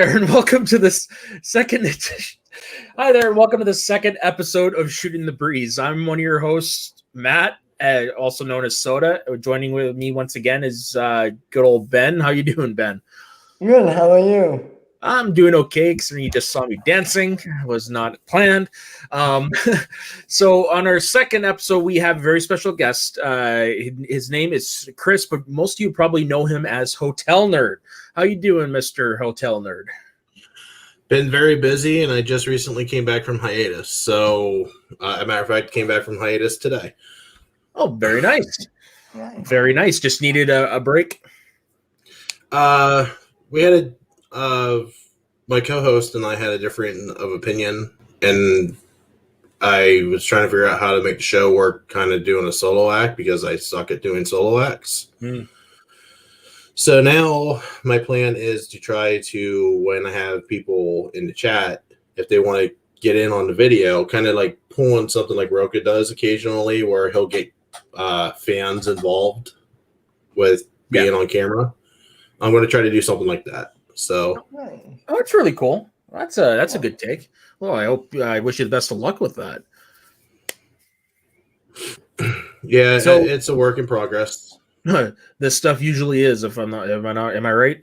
there, and welcome to this second edition. Hi there, and welcome to the second episode of Shooting the Breeze. I'm one of your hosts, Matt, also known as Soda. Joining with me once again is good old Ben. How you doing, Ben? Good. How are you? I'm doing okay, because you just saw me dancing. It was not planned. So on our second episode, we have a very special guest. His name is Chris, but most of you probably know him as Hotel Nerd. How you doing, Mr. Hotel Nerd? Been very busy, and I just recently came back from hiatus. So, as a matter of fact, came back from hiatus today. Oh, very nice. Very nice. Just needed a break. We had my co-host and I had a different of opinion, and I was trying to figure out how to make the show work, kind of doing a solo act because I suck at doing solo acts. So now my plan is to try to, when I have people in the chat, if they want to get in on the video, kind of like pulling something like Roka does occasionally, where he'll get fans involved with being on camera. I'm going to try to do something like that. So, oh, it's really cool. That's a good take. Well, I wish you the best of luck with that. Yeah, so it's a work in progress. This stuff usually is. Am I right?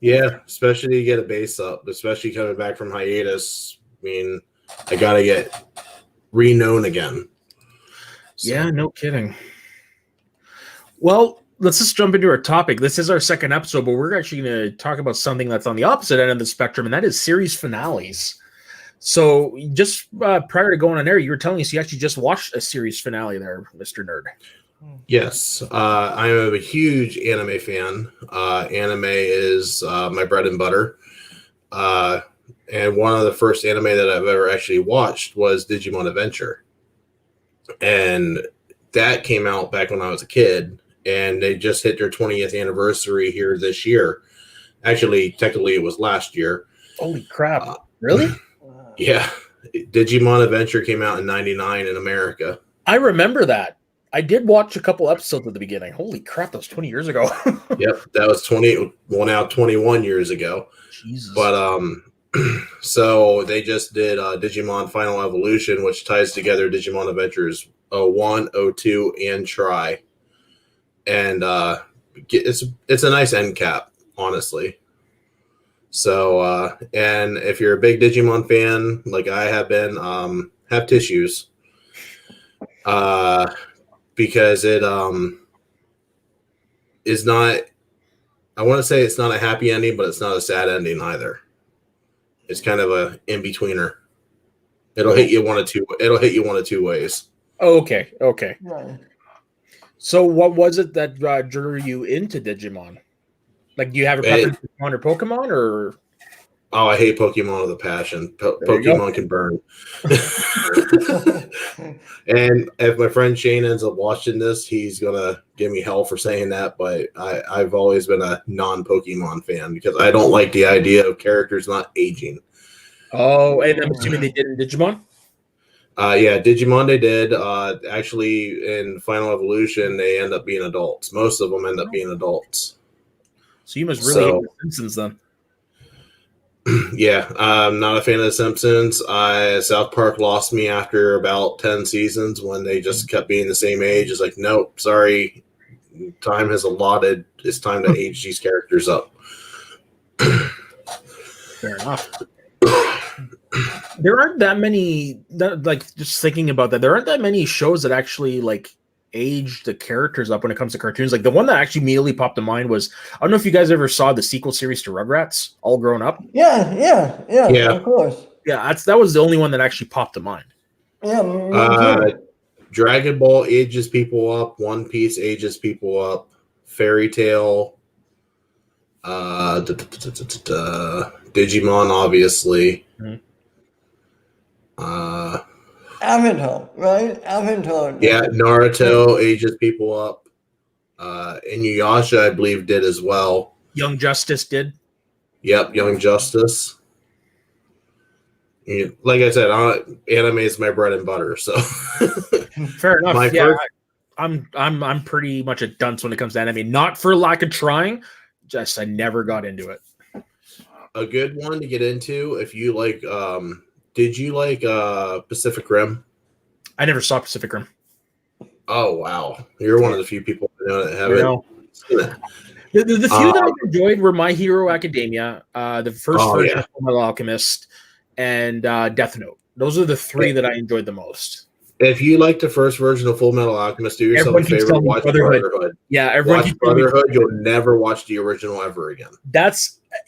Yeah, especially to get a base up, especially coming back from hiatus. I mean, I gotta get re-known again. So. Yeah, no kidding. Well, let's just jump into our topic. This is our second episode, but we're actually going to talk about something that's on the opposite end of the spectrum, and that is series finales. So just prior to going on air, you were telling us you actually just watched a series finale there, Mr. Nerd. Yes, I am a huge anime fan. Anime is my bread and butter. And one of the first anime that I've ever actually watched was Digimon Adventure. And that came out back when I was a kid. And they just hit their 20th anniversary here this year. Actually, technically, it was last year. Holy crap. Really? Yeah. Digimon Adventure came out in 99 in America. I remember that. I did watch a couple episodes at the beginning. Holy crap, that was 20 years ago. Yep, that was 21 years ago. Jesus. But so they just did Digimon Final Evolution, which ties together Digimon Adventures 01, 02, and Tri. And it's a nice end cap, honestly. So, and if you're a big Digimon fan, like I have been, have tissues. Because it is not, I want to say it's not a happy ending, but it's not a sad ending either. It's kind of a in-betweener. It'll hit you one of two ways. Oh, okay. Right. So what was it that drew you into Digimon? Like, do you have a preference for Pokemon or? Oh, I hate Pokemon with a passion. Pokemon can burn. And if my friend Shane ends up watching this, he's going to give me hell for saying that. But I've always been a non-Pokemon fan because I don't like the idea of characters not aging. Oh, and I'm assuming they did in Digimon? Yeah, Digimon they did. Actually, in Final Evolution, they end up being adults. Most of them end up being adults. So you must really hate The Simpsons then. Yeah, I'm not a fan of The Simpsons. South Park lost me after about 10 seasons when they just kept being the same age. It's like, nope, sorry. Time has allotted. It's time to age these characters up. Fair enough. There aren't that many, like, just thinking about that, there aren't that many shows that actually, like, age the characters up when it comes to cartoons. Like, the one that actually immediately popped to mind was, I don't know if you guys ever saw the sequel series to Rugrats, All Grown Up. Yeah, of course. Yeah, that was the only one that actually popped to mind. Yeah, Dragon Ball ages people up. One Piece ages people up. Fairy Tail. Digimon, obviously. Avatar, right? Avatar. Yeah, Naruto ages people up. Inuyasha, I believe, did as well. Young Justice did. Yep, Young Justice. Like I said, anime is my bread and butter. So fair enough. I'm pretty much a dunce when it comes to anime. Not for lack of trying, just I never got into it. a good one to get into if you like. Did you like Pacific Rim? I never saw Pacific Rim. Oh wow, you're one of the few people I know that haven't seen it. The few that I enjoyed were My Hero Academia, the first version of Fullmetal Alchemist, and Death Note. Those are the three that I enjoyed the most. If you like the first version of Fullmetal Alchemist, do yourself a favor, watch Brotherhood. Yeah, everyone watch Brotherhood. You'll never watch the original ever again.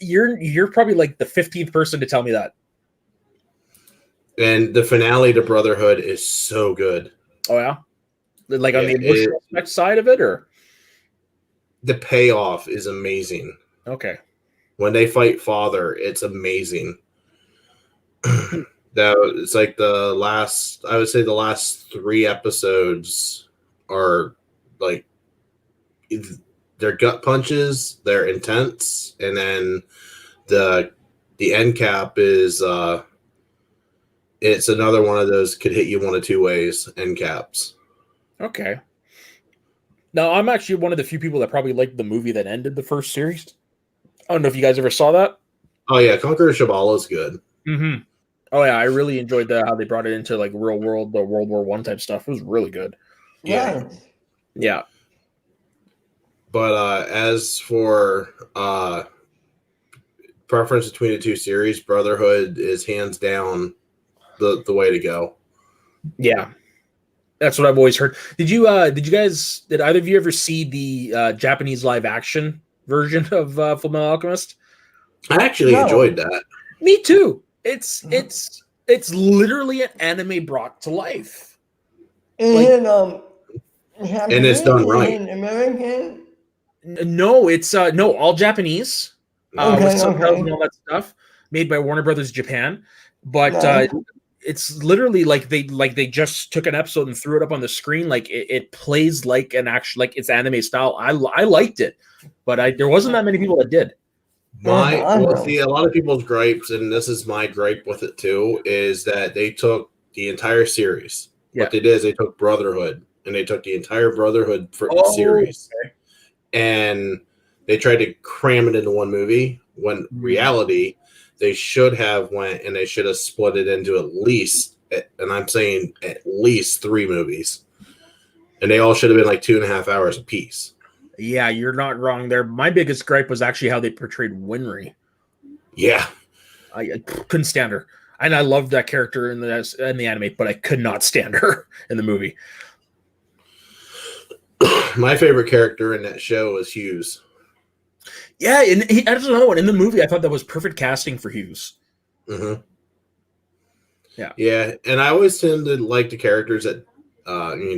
You're probably like the 15th person to tell me that. And the finale to Brotherhood is so good. Oh yeah, like on the emotional side of it, or the payoff is amazing. Okay, when they fight Father, it's amazing. That it's like the last. I would say the last 3 episodes are like they're gut punches. They're intense, and then the end cap is it's another one of those could hit you one of 2 ways end caps. Okay. Now I'm actually one of the few people that probably liked the movie that ended the first series. I don't know if you guys ever saw that. Oh yeah, Conqueror Shabala is good. Mm-hmm. Oh yeah, I really enjoyed how they brought it into like real world, the World War I type stuff. It was really good. Yeah. Yeah. But as for preference between the 2 series, Brotherhood is hands down the way to go. Yeah. That's what I've always heard. Did either of you ever see the Japanese live action version of Fullmetal Alchemist? I actually enjoyed that. Me too. It's literally an anime brought to life. And it's done right. American? No, it's all Japanese. With subtitles and all that stuff, made by Warner Brothers Japan. But it's literally like they just took an episode and threw it up on the screen. Like it plays like an actual, like it's anime style. I liked it, but there wasn't that many people that did. See, a lot of people's gripes, and this is my gripe with it too, is that they took the entire series. Yeah. What they did is they took Brotherhood and they took the entire Brotherhood series, and they tried to cram it into one movie. When reality, they should have went and they should have split it into at least, and I'm saying at least 3 movies, and they all should have been like 2.5 hours a piece. Yeah, you're not wrong there. My biggest gripe was actually how they portrayed Winry. Yeah, I couldn't stand her, and I loved that character in the anime, but I could not stand her in the movie. My favorite character in that show was Hughes. Yeah, and that's another one in the movie. I thought that was perfect casting for Hughes. Mm-hmm. Yeah, and I always tend to like the characters that.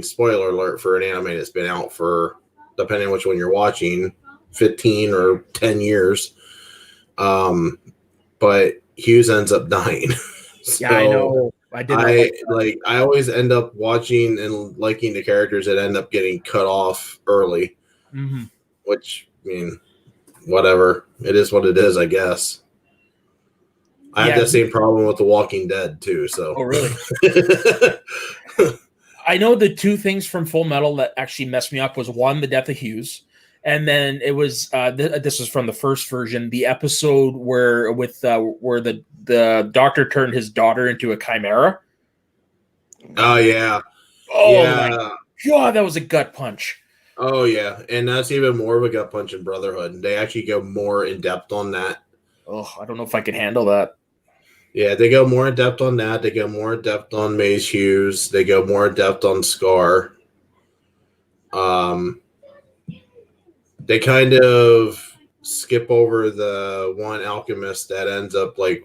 Spoiler alert for an anime that's been out for, depending on which one you're watching, 15 or 10 years. But Hughes ends up dying. So yeah, I know. I always end up watching and liking the characters that end up getting cut off early. Mm-hmm. Which, whatever. It is what it is, I guess. I have the same problem with The Walking Dead too. So. Oh, really? I know the 2 things from Full Metal that actually messed me up was, one, the death of Hughes, and then it was this was from the first version, the episode where the doctor turned his daughter into a chimera. Oh yeah. Oh my God, that was a gut punch. Oh yeah, and that's even more of a gut punch in Brotherhood. They actually go more in depth on that. Oh, I don't know if I can handle that. Yeah, they go more in depth on that. They go more in depth on Maze Hughes. They go more in depth on Scar. They kind of skip over the one alchemist that ends up like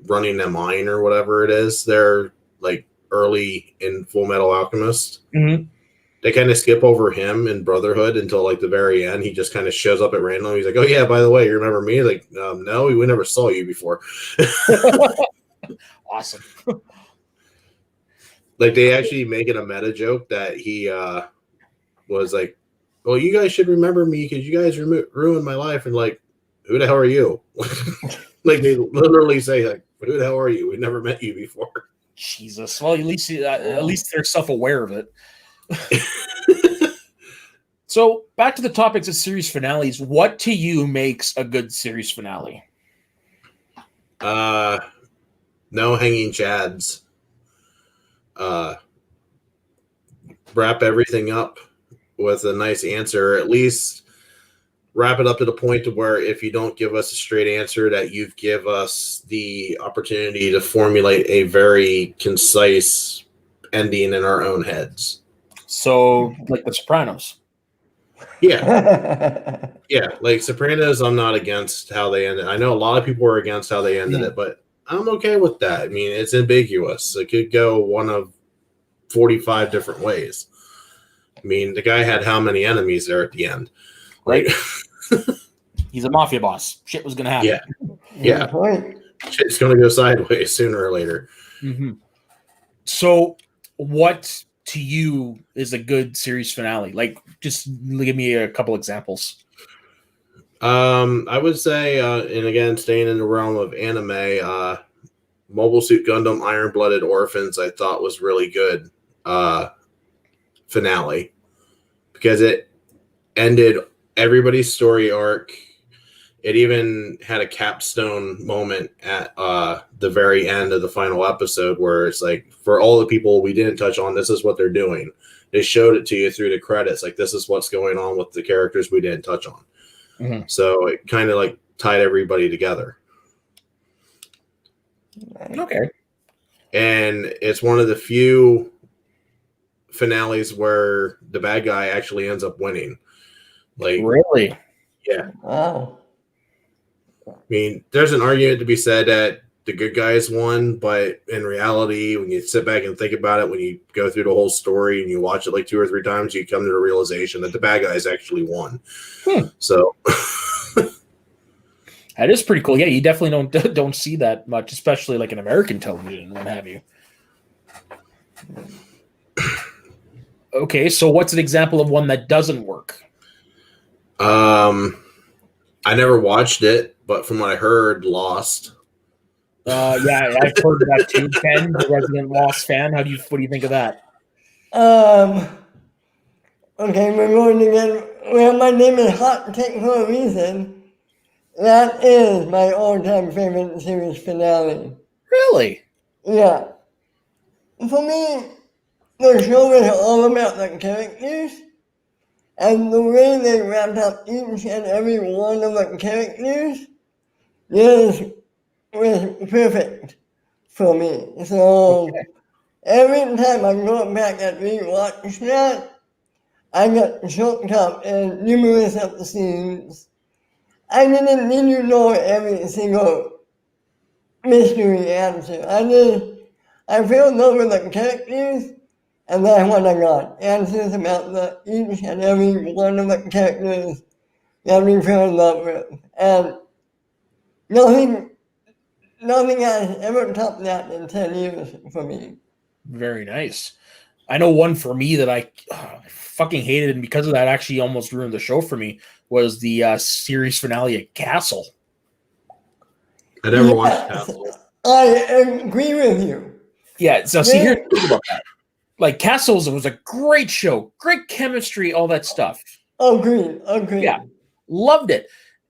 running the mine or whatever it is. They're like early in Full Metal Alchemist. Mm-hmm. They kind of skip over him in Brotherhood until like the very end. He just kind of shows up at random. He's like, "Oh yeah, by the way, you remember me?" Like, no, we never saw you before. Awesome. Like they actually make it a meta joke that he was like, "Well, you guys should remember me because you guys ruined my life." And like, who the hell are you? Like they literally say, like, "Who the hell are you? We never met you before." Jesus. Well, at least they're self-aware of it. So back to the topics of series finales. What to you makes a good series finale? No hanging chads. Wrap everything up with a nice answer. At least wrap it up to the point to where if you don't give us a straight answer, that you give us the opportunity to formulate a very concise ending in our own heads. So, like The Sopranos. Yeah. Yeah. Like Sopranos, I'm not against how they ended. I know a lot of people are against how they ended it, but I'm okay with that. I mean, it's ambiguous. It could go one of 45 different ways. I mean, the guy had how many enemies there at the end? Right. He's a mafia boss. Shit was going to happen. Yeah. Shit's going to go sideways sooner or later. Mm-hmm. So, what to you is a good series finale? Like, just give me a couple examples. I would say, and again, staying in the realm of anime, Mobile Suit Gundam Iron Blooded Orphans, I thought was really good finale because it ended everybody's story arc. It even had a capstone moment at the very end of the final episode where it's like, for all the people we didn't touch on, this is what they're doing. They showed it to you through the credits. Like, this is what's going on with the characters we didn't touch on. Mm-hmm. So it kind of like tied everybody together. Okay. And it's one of the few finales where the bad guy actually ends up winning. Like, really? Yeah. Wow. I mean, there's an argument to be said that the good guys won, but in reality, when you sit back and think about it, when you go through the whole story and you watch it like 2 or 3 times, you come to the realization that the bad guys actually won. So that is pretty cool. Yeah, you definitely don't see that much, especially like in American television and what have you. Okay, so what's an example of one that doesn't work? I never watched it, but from what I heard, Lost. Yeah, I've heard of that too. Ken, the resident Lost fan, what do you think of that? Okay, we're going to get. Well, my name is Hot Take for a reason. That is my all-time favorite series finale. Really? Yeah. For me, the show is all about the characters, and the way they wrapped up each and every one of the characters was perfect for me. So every time I go back and rewatch that, I get choked up in numerous of the scenes. I didn't need to know every single mystery answer. I fell in love with the characters, and that's what I got. Answers about each and every one of the characters that we fell in love with. And nothing has ever topped that in 10 years for me. Very nice. I know one for me that I fucking hated, and because of that, actually almost ruined the show for me, was the series finale of Castle. I never watched Castle. I agree with you. Yeah, so see, here's the thing about that. Like, Castle was a great show, great chemistry, all that stuff. Agreed. Yeah, loved it.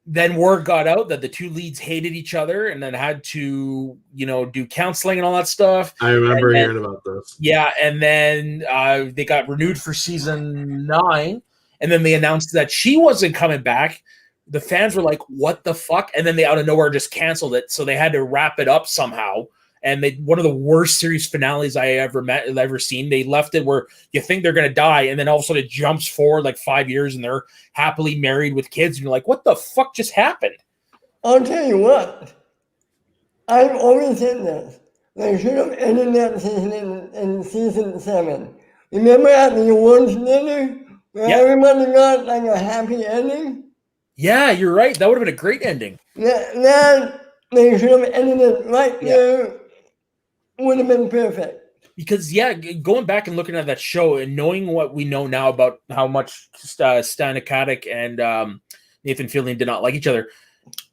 Then word got out that the two leads hated each other and then had to, do counseling and all that stuff. I remember hearing about this. Yeah, and then they got renewed for season 9, and then they announced that she wasn't coming back. The fans were like, what the fuck? And then they out of nowhere just canceled it, so they had to wrap it up somehow. And one of the worst series finales I ever seen. They left it where you think they're going to die, and then all of a sudden it jumps forward like 5 years, and they're happily married with kids. And you're like, what the fuck just happened? I'll tell you what. I've always said this. They should have ended that season in season 7. Remember at the awards dinner where everybody got like a happy ending? Yeah, you're right. That would have been a great ending. That they should have ended it right there. Would have been perfect. Because, going back and looking at that show and knowing what we know now about how much Stan Akatic and Nathan Fillion did not like each other,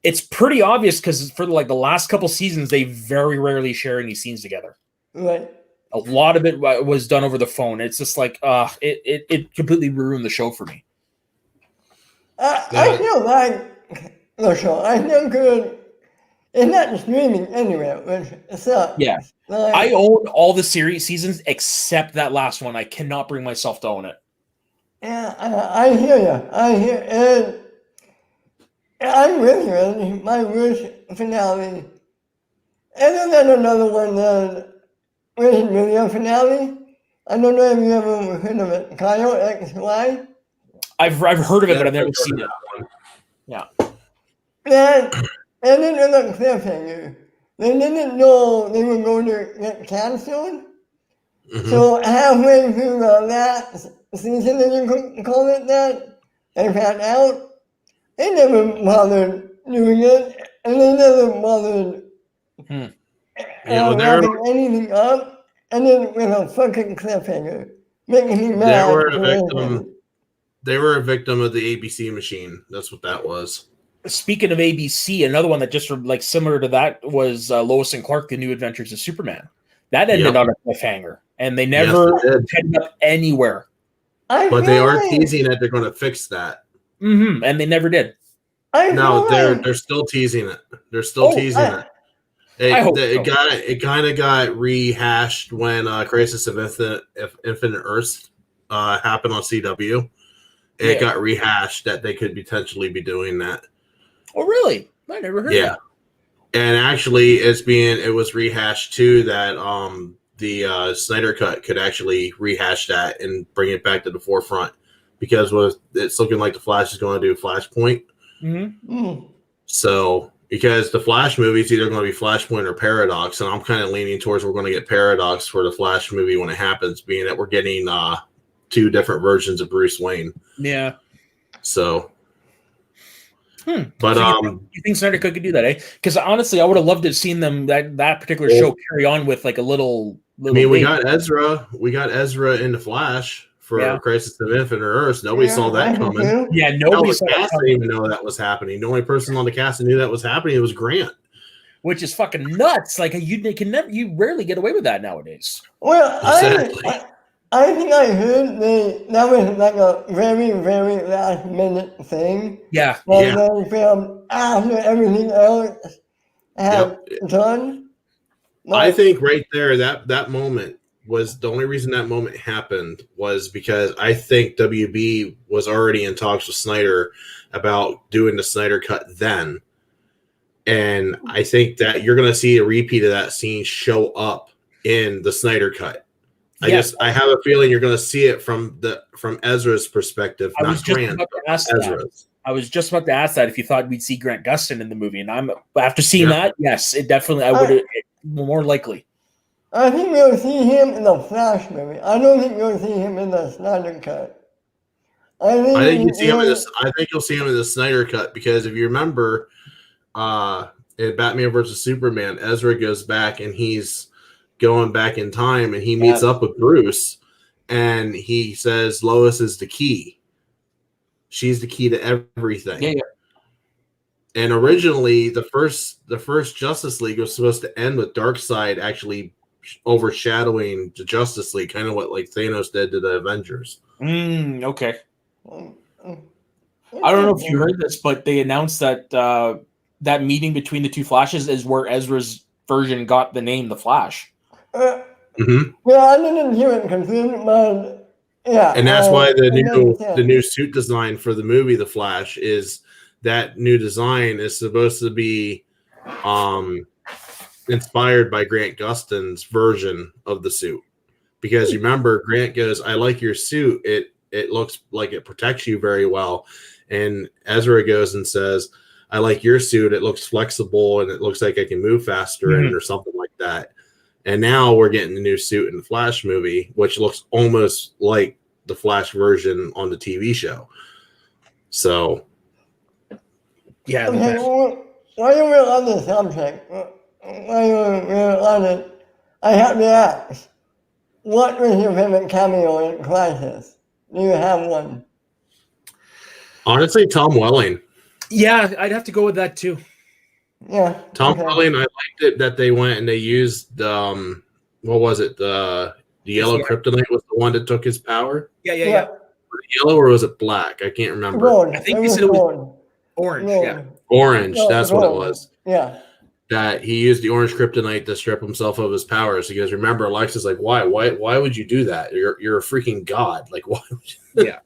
it's pretty obvious because for like the last couple seasons, they very rarely share any scenes together. Right. A lot of it was done over the phone. It's just like, it completely ruined the show for me. I still like the show. I still could It's not streaming anywhere, which sucks. Yeah. Like, I own all the series seasons except that last one. I cannot bring myself to own it. yeah, I hear you. I hear, and I'm with you. And my wish finale, and then another one, the wish video finale. I don't know if you ever heard of it. Kyle XY. I've heard of it, Yeah, but I've never I've seen heard it. of that one. Yeah. And then another cliffhanger. They didn't know they were going to get canceled. Mhm. So halfway through the last season, if you could call it that, they found out. They never bothered doing it, and they never bothered Hmm. Yeah, well, there wrapping anything up, and then with a fucking cliffhanger, making me mad. were a for victim. everything. They were a victim of the ABC machine. That's what that was. Speaking of ABC, another one that just like similar to that was Lois and Clark: The New Adventures of Superman. That ended Yep. on a cliffhanger, and they never Yes, they did. headed up anywhere. I But they feel are like- teasing that they're going to fix that. And they never did. I No, feel they're like- they're still teasing it. They're still teasing it. I hope It kind of got rehashed when Crisis of Infinite Earths happened on CW. It Yeah. got rehashed that they could potentially be doing that. Oh, really? I never heard. Yeah, and actually, it was rehashed too that the Snyder Cut could actually rehash that and bring it back to the forefront because it's looking like the Flash is going to do Flashpoint. Mm-hmm. So, because the Flash movie is either going to be Flashpoint or Paradox, and I'm kind of leaning towards we're going to get Paradox for the Flash movie when it happens, being that we're getting two different versions of Bruce Wayne. Yeah. So, Hmm. but So you think Snyder Cut could do that, eh? Because honestly, I would have loved to have seen them that particular show carry on with like a little. I mean, we thing. got Ezra in the Flash for Crisis of Infinite Earths. Nobody saw that coming. Yeah, Hell, nobody the saw that cast coming. didn't even know that was happening. The only person on the cast that knew that was happening was Grant. Which is fucking nuts. Like you rarely get away with that nowadays. Well, Exactly. I think I heard that was like a very, very last minute thing. Yeah. That they filmed after everything else had done. I think right there, that moment was the only reason that moment happened was because I think WB was already in talks with Snyder about doing the Snyder Cut then. And I think that you're going to see a repeat of that scene show up in the Snyder Cut. I have a feeling you're going to see it from Ezra's perspective, not Grant. Ezra's. I was just about to ask that if you thought we'd see Grant Gustin in the movie, and I'm after seeing that, yes, it definitely I would more likely. I think we'll see him in the Flash movie. I don't think we'll see him in the Snyder Cut. I think you'll see him in the Snyder Cut because if you remember, in Batman vs Superman, Ezra goes back and he's going back in time and he meets up with Bruce and he says Lois is the key. She's the key to everything. Yeah. And originally the first Justice League was supposed to end with Darkseid actually overshadowing the Justice League, kind of what like Thanos did to the Avengers. Okay. I don't know if you heard this, but they announced that that meeting between the two Flashes is where Ezra's version got the name The Flash. Yeah, I didn't hear it confirmed, but yeah. And that's why the new suit design for the movie The Flash is that new design is supposed to be inspired by Grant Gustin's version of the suit. Because you remember Grant goes, I like your suit. It looks like it protects you very well. And Ezra goes and says, I like your suit. It looks flexible and it looks like I can move faster in it or something like that. And now we're getting the new suit in the Flash movie, which looks almost like the Flash version on the TV show. So, yeah. Okay, while you were on the subject, while you were on it, I have to ask, what was your favorite cameo in Crisis? Do you have one? honestly, Tom Welling. Yeah, I'd have to go with that too. Yeah. Tom Welling, I liked it that they went and they used what was it? The yellow kryptonite was the one that took his power. Yeah. Was it yellow or was it black? I can't remember. Gold. I think you said it was orange. Gold. Yeah. Orange. No, that's gold. what it was. Yeah. that he used the orange kryptonite to strip himself of his powers. He goes, remember, Lex is like, why would you do that? You're a freaking god. Like, why would you? Yeah.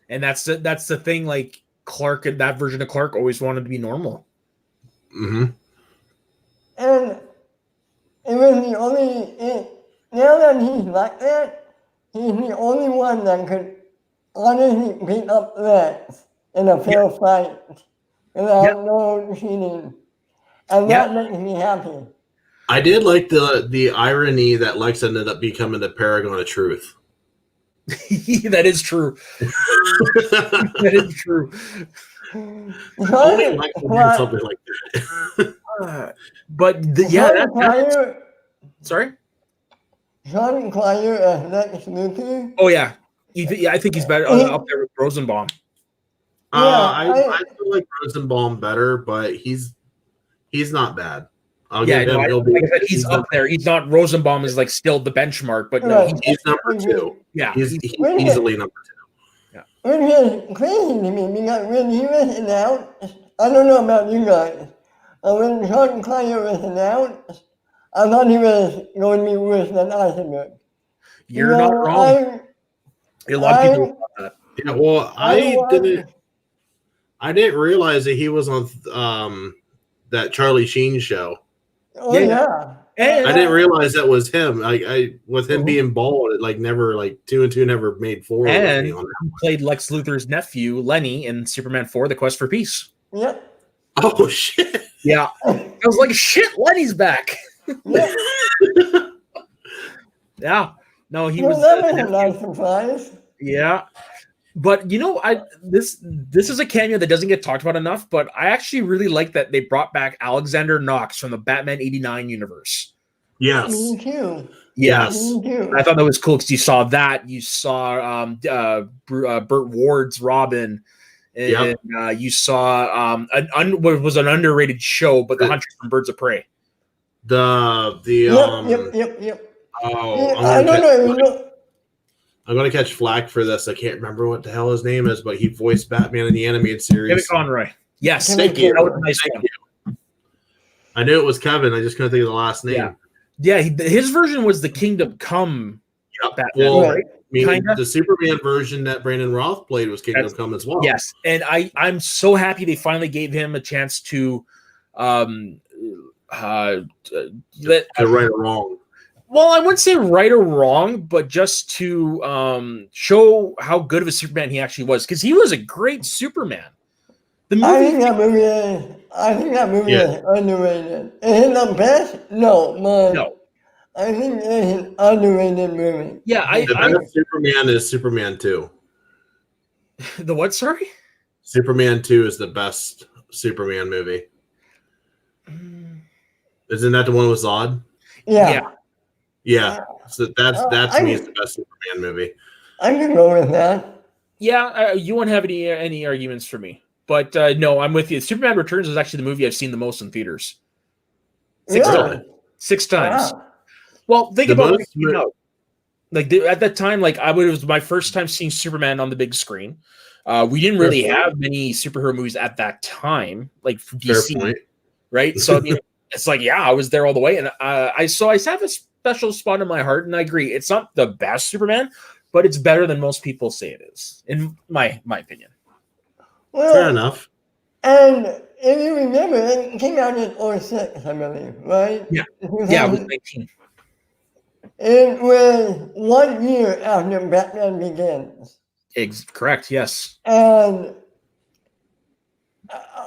And that's the thing. Like Clark, and that version of Clark always wanted to be normal. Mm-hmm. And it was the only, now that he's like that, he's the only one that could honestly beat up Lex in a fair fight without no cheating. And that makes me happy. I did like the irony that Lex ended up becoming the paragon of truth. That is true. That is true. Only Lex would do something like that. Sorry? Sean Connery as Lex Luthor. Oh, yeah. I think he's better up there with Rosenbaum. I feel like Rosenbaum better, but he's not bad. He's up there. He's not. Rosenbaum is like still the benchmark, but no, he's number 2. Yeah, he's easily number 2. Yeah, which is crazy to me because when he was announced, I don't know about you guys, but when Sean Connery was announced, I thought he was going to be worse than Eisenberg. You're not wrong. A lot of people thought that. Yeah, well, I didn't realize that he was on that Charlie Sheen show. Oh yeah. And I didn't realize that was him. I with him being bald, it never 2 and 2 never made 4. And he played Lex Luthor's nephew Lenny in Superman 4: The Quest for Peace. Yep. Oh shit. Yeah. I was like, shit, Lenny's back. Yeah. Yeah. No, he was. That was a nice surprise. Yeah. But this is a cameo that doesn't get talked about enough, but I actually really like that they brought back Alexander Knox from the Batman 89 universe. Yes. Me too. Yes. Me too. I thought that was cool because you saw that. You saw Burt Ward's Robin. And you saw what was an underrated show, but The Hunters from Birds of Prey. Yep. Oh, I don't know. I'm going to catch flack for this. I can't remember what the hell his name is, but he voiced Batman in the animated series. Kevin Conroy. Yes. Thank you. That was a nice one. You. I knew it was Kevin. I just couldn't think of the last name. Yeah. His version was the Kingdom Come. Yep. Batman, well, right? The Superman version that Brandon Roth played was Kingdom Come as well. Yes. And I'm so happy they finally gave him a chance to right or wrong. Well, I wouldn't say right or wrong, but just to show how good of a Superman he actually was, because he was a great Superman. I think that movie is underrated. Is it the best? No, man. No. I think it's an underrated movie. Yeah, the best Superman is Superman 2. The what? Sorry. Superman 2 is the best Superman movie. Isn't that the one with Zod? Yeah. So that's to me is the best Superman movie. I can go with that. Yeah, you won't have any arguments for me. But no, I'm with you. Superman Returns is actually the movie I've seen the most in theaters. 6 times. 6 times. Wow. Well, think about it. Like at that time, it was my first time seeing Superman on the big screen. We didn't really have many superhero movies at that time, like from DC, right? So it's I was there all the way, and I have a special spot in my heart, and I agree. It's not the best Superman, but it's better than most people say it is, in my opinion. Well, fair enough. And if you remember, it came out in 2006, I believe, right? Yeah. Yeah, it was 19. It was 1 year after Batman Begins. Correct, yes. And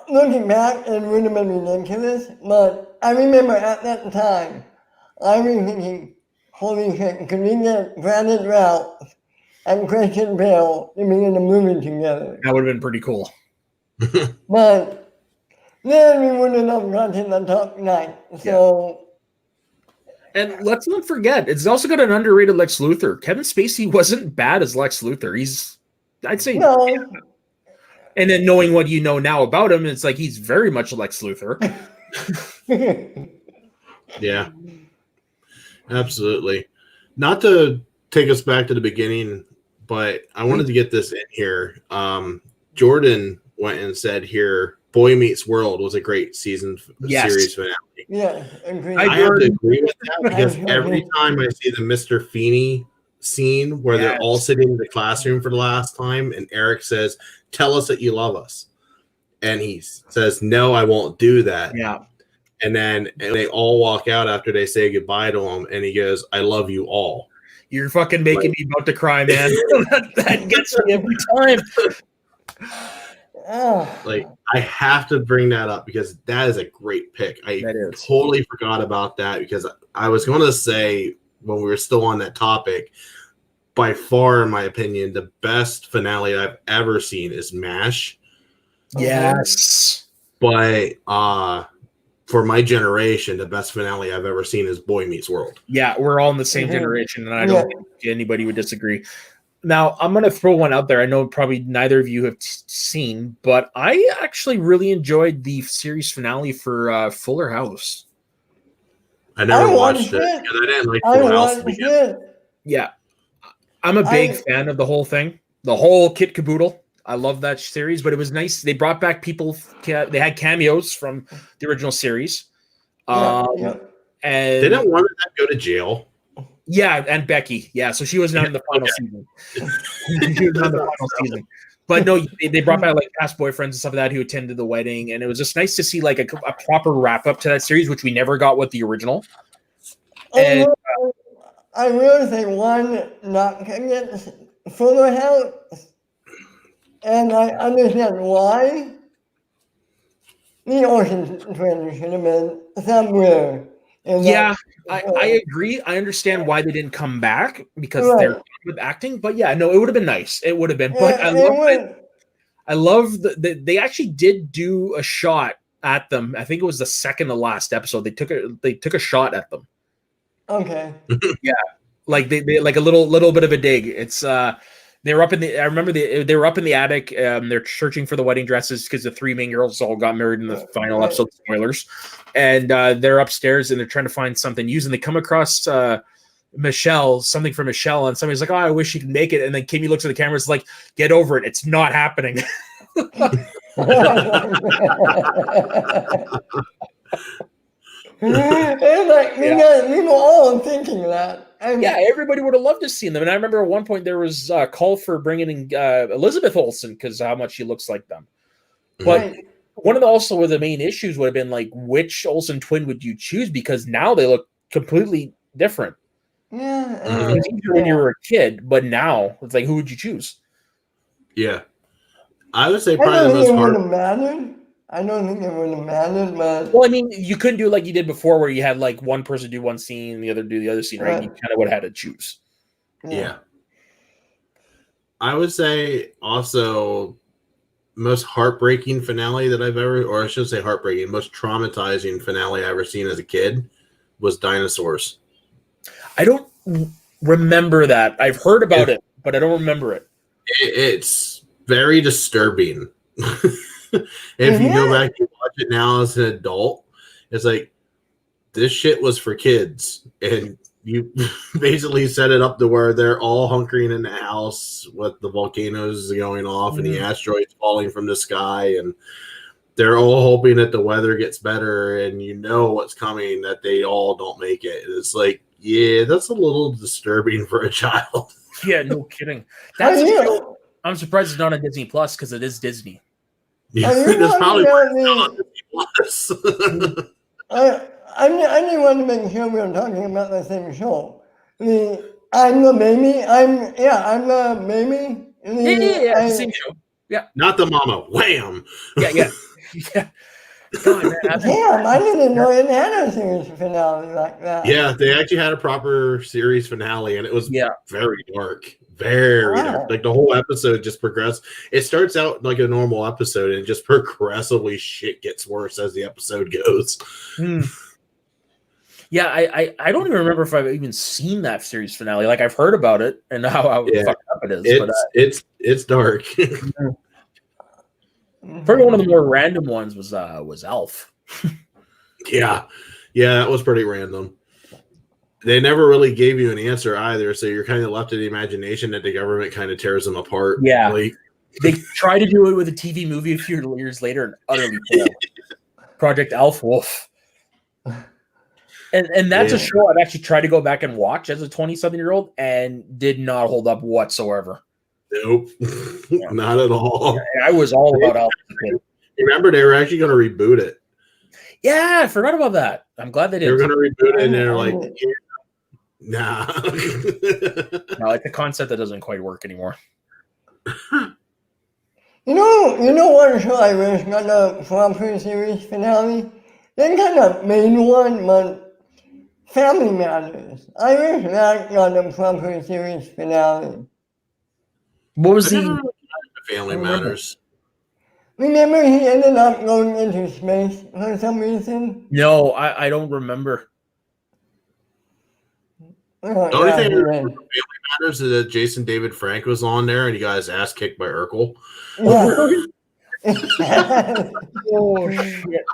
looking back, it would have been ridiculous, but I remember at that time, I was thinking, holy shit, could we get Brandon Routh and Christian Bale to be in a movie together? That would have been pretty cool. But then we wouldn't have gotten the Dark Knight. So. And let's not forget, it's also got an underrated Lex Luthor. Kevin Spacey wasn't bad as Lex Luthor. I'd say. No. Yeah. And then knowing what you know now about him, it's like he's very much Lex Luthor. Yeah. Absolutely. Not to take us back to the beginning, but I wanted to get this in here. Jordan went and said here Boy Meets World was a great series finale. Yeah, agreed. I have to agree with that because every time I see the Mr. Feeney scene where they're all sitting in the classroom for the last time and Eric says, "Tell us that you love us." And he says, "No, I won't do that." Yeah. And then they all walk out after they say goodbye to him and he goes, "I love you all." You're fucking making me about to cry, man. that gets me every time. Like, I have to bring that up because that is a great pick. I totally forgot about that because I was going to say when we were still on that topic, by far, in my opinion, the best finale I've ever seen is MASH. Yes. But for my generation, the best finale I've ever seen is Boy Meets World. Yeah, we're all in the same generation, and I don't think anybody would disagree. Now, I'm going to throw one out there. I know probably neither of you have seen, but I actually really enjoyed the series finale for Fuller House. I never watched it because I didn't like Fuller House. Yeah. I'm a big fan of the whole thing, the whole kit caboodle. I love that series, but it was nice. They brought back people. They had cameos from the original series. And didn't one of them go to jail? Yeah, and Becky. Yeah, so she was not in the final season. She was not in the final season. But no, they brought back like past boyfriends and stuff like that who attended the wedding, and it was just nice to see like a proper wrap up to that series, which we never got with the original. And I will say one knock against Fuller House, and I understand why. The Ocean Twins should have been somewhere. Yeah, I agree. I understand why they didn't come back because they're with acting. But yeah, no, it would have been nice. It would have been. But I love they actually did do a shot at them. I think it was the second to last episode. They took a shot at them. Okay. Yeah, like they like a little bit of a dig. It's they were up in the. I remember they were up in the attic. They're searching for the wedding dresses because the three main girls all got married in the final episode. Spoilers. And they're upstairs and they're trying to find something used. And they come across something for Michelle. And somebody's like, "Oh, I wish she could make it." And then Kimmy looks at the camera. It's like, "Get over it. It's not happening." It's like we were all thinking that. Yeah, everybody would have loved to see them. And I remember at one point there was a call for bringing in Elizabeth Olsen because of how much she looks like them. But one of the main issues would have been like, which Olsen twin would you choose? Because now they look completely different. Yeah. It was easier when you were a kid, but now it's like, who would you choose? Yeah. I would say probably the most hard. I don't think it would have mattered, but well, I mean, you couldn't do like you did before, where you had like one person do one scene, the other do the other scene, right? You kind of would have had to choose. Yeah. I would say also most heartbreaking finale that I've ever, or I should say heartbreaking, most traumatizing finale I ever seen as a kid was Dinosaurs. I don't remember that. I've heard about it, but I don't remember it. It's very disturbing. If you go back and watch it now as an adult, it's like this shit was for kids, and you basically set it up to where they're all hunkering in the house with the volcanoes going off and the asteroids falling from the sky, and they're all hoping that the weather gets better, and you know what's coming, that they all don't make it. It's like, yeah, that's a little disturbing for a child. Yeah, no kidding. That's a show. I'm surprised it's not on Disney Plus because it is Disney. Yeah, that's probably I didn't want to make sure we were talking about the same show. I'm the baby. I'm the baby. Yeah, same show. Yeah, not the mama. Wham. Yeah. God, man, damn, I didn't know it had a series finale like that. Yeah, they actually had a proper series finale, and it was very dark. Very dark. Like the whole episode just progressed. It starts out like a normal episode and just progressively shit gets worse as the episode goes. Yeah, I don't even remember if I've even seen that series finale. Like I've heard about it and how fucked up it is. It's dark. Probably one of the more random ones was Elf. Yeah, that was pretty random. They never really gave you an answer either, so you're kind of left to the imagination that the government kind of tears them apart. Yeah. Like, They tried to do it with a TV movie a few years later and utterly failed. Project Elf Wolf. And that's a show I'd actually tried to go back and watch as a 20-something-year-old and did not hold up whatsoever. Nope. Not at all. I was all about Elf. Remember, they were actually going to reboot it. Yeah, I forgot about that. I'm glad they did. They were going to reboot it, and they're like, nah. No, it's a concept that doesn't quite work anymore. You know what show I wish got the proper series finale? They kind of made one, but Family Matters. I wish that got the proper series finale. What was the Family Matters? Remember he ended up going into space for some reason? No, I don't remember. Oh, The only yeah, thing I he remember did. from Family Matters is that Jason David Frank was on there and he got his ass kicked by Urkel. Yeah. Oh shit!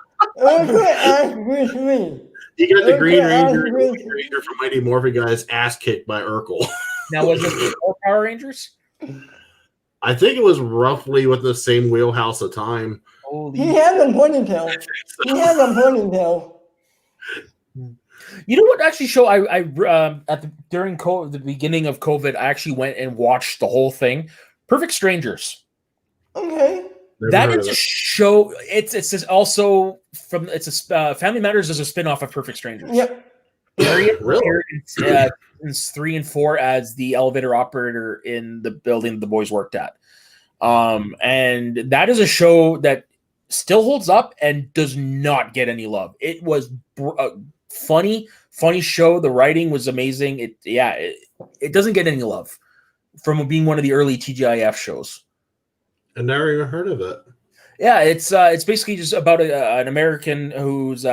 Ask Bruce Lee. He got the Green ask Ranger, Bruce from Mighty Morphin got his ass kicked by Urkel. Now was it before Power Rangers? I think it was roughly with the same wheelhouse of time. Holy! He had a ponytail. He had a ponytail. You know what? Actually, show I during COVID, the beginning of COVID, I actually went and watched the whole thing. Perfect Strangers. Okay. Never That heard is of a it. show. It's also from Family Matters is a spin-off of Perfect Strangers. Yep. Harriet Really? appeared in 3 and 4 as the elevator operator in the building the boys worked at. And that is a show that still holds up and does not get any love. It was a funny show. The writing was amazing. It doesn't get any love from being one of the early TGIF shows. I never even heard of it. Yeah, it's basically just about an American whose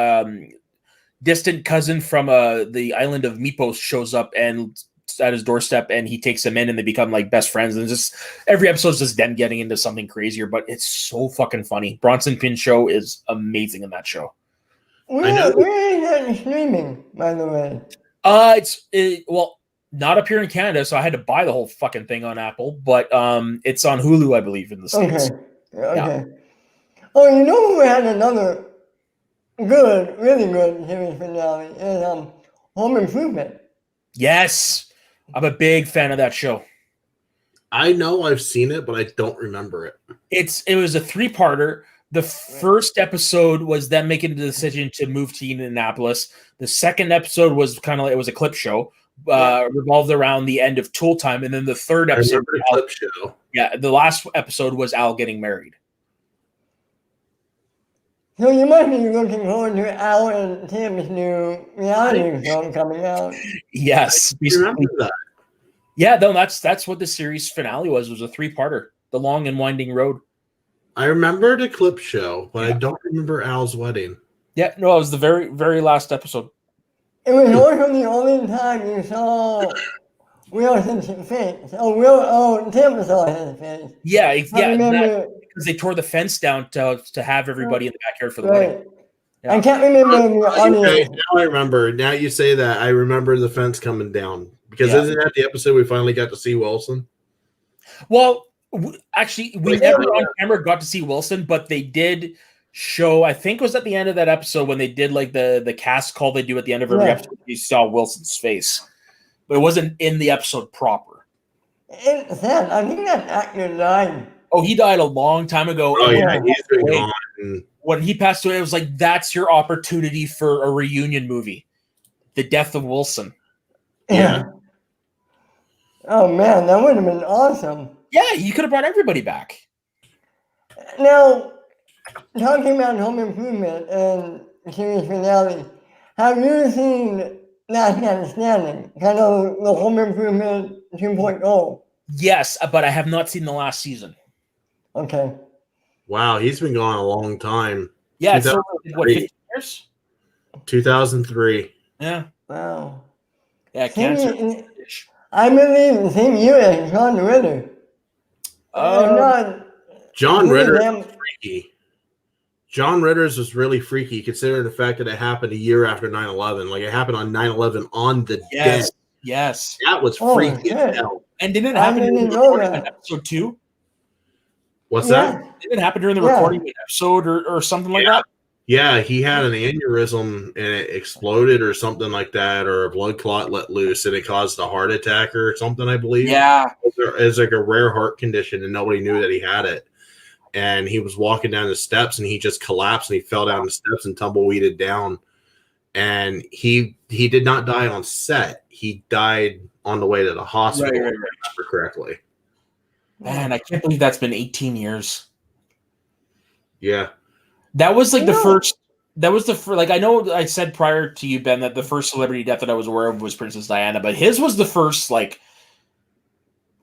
distant cousin from the island of Mypos shows up and at his doorstep, and he takes him in, and they become like best friends. And just every episode is just them getting into something crazier, but it's so fucking funny. Bronson Pinchot is amazing in that show. Where is that streaming, by the way? Well, not up here in Canada, so I had to buy the whole fucking thing on Apple, but it's on Hulu, I believe, in the States. Okay. Yeah. Oh, you know who had another good, really good series finale? Is Home Improvement. Yes, I'm a big fan of that show. I know I've seen it, but I don't remember it. It was a 3-parter. The first episode was them making the decision to move to Indianapolis. The second episode was kind of like, it was a clip show, revolved around the end of Tool Time, and then the third I episode, remember the clip show. yeah, the last episode was Al getting married. So you must be looking forward to Al and Tim's new reality show coming out. Yes, I remember that. yeah, no, that's what the series finale was. It was a 3-parter, The Long and Winding Road. I remember the clip show, but I don't remember Al's wedding. Yeah, no, it was the very, very last episode. It was also the only time you saw Wilson's face. Tim saw his face. Yeah, I remember. because they tore the fence down to have everybody in the backyard for the wedding. Right. Yeah. I can't remember the audience. Okay, now I remember. Now you say that, I remember the fence coming down. Because Yeah. isn't that the episode we finally got to see Wilson? Well, actually, we never on camera got to see Wilson, but they did show, I think it was at the end of that episode when they did like the cast call they do at the end of every episode, you saw Wilson's face. But it wasn't in the episode proper. It's sad. I think that actor died. Oh, he died a long time ago. Oh, and yeah, he's been Wait. gone. when he passed away, it was like, that's your opportunity for a reunion movie. The Death of Wilson. Yeah. Oh, man, that would have been awesome. Yeah, you could have brought everybody back. Now, talking about Home Improvement and series finale, have you seen Last Man Standing? Kind of the Home Improvement 2.0. Yes, but I have not seen the last season. Okay. Wow, he's been gone a long time. Yeah, it's over, what, 15 years? 2003. Yeah. Wow. Yeah, Same cancer. year- I believe the same year as John Ritter. John Ritter Damn. was freaky. John Ritter's was really freaky, considering the fact that it happened a year after 9/11. Like, it happened on 9/11 on the Yes, dead. yes. That was Oh, freaky shit. as hell. And didn't it I happen in didn't know that. episode 2? What's Yeah. that? Didn't it happen during the Yeah. recording of an episode or something like that? Yeah, he had an aneurysm and it exploded or something like that, or a blood clot let loose and it caused a heart attack or something, I believe. Yeah. It's like a rare heart condition and nobody knew that he had it. And he was walking down the steps and he just collapsed and he fell down the steps and tumbleweeded down. And he did not die on set. He died on the way to the hospital, Right. if I remember correctly. Man, I can't believe that's been 18 years. Yeah. That was like the Yeah. first. That was the first. Like I know I said prior to you, Ben, that the first celebrity death that I was aware of was Princess Diana, but his was the first like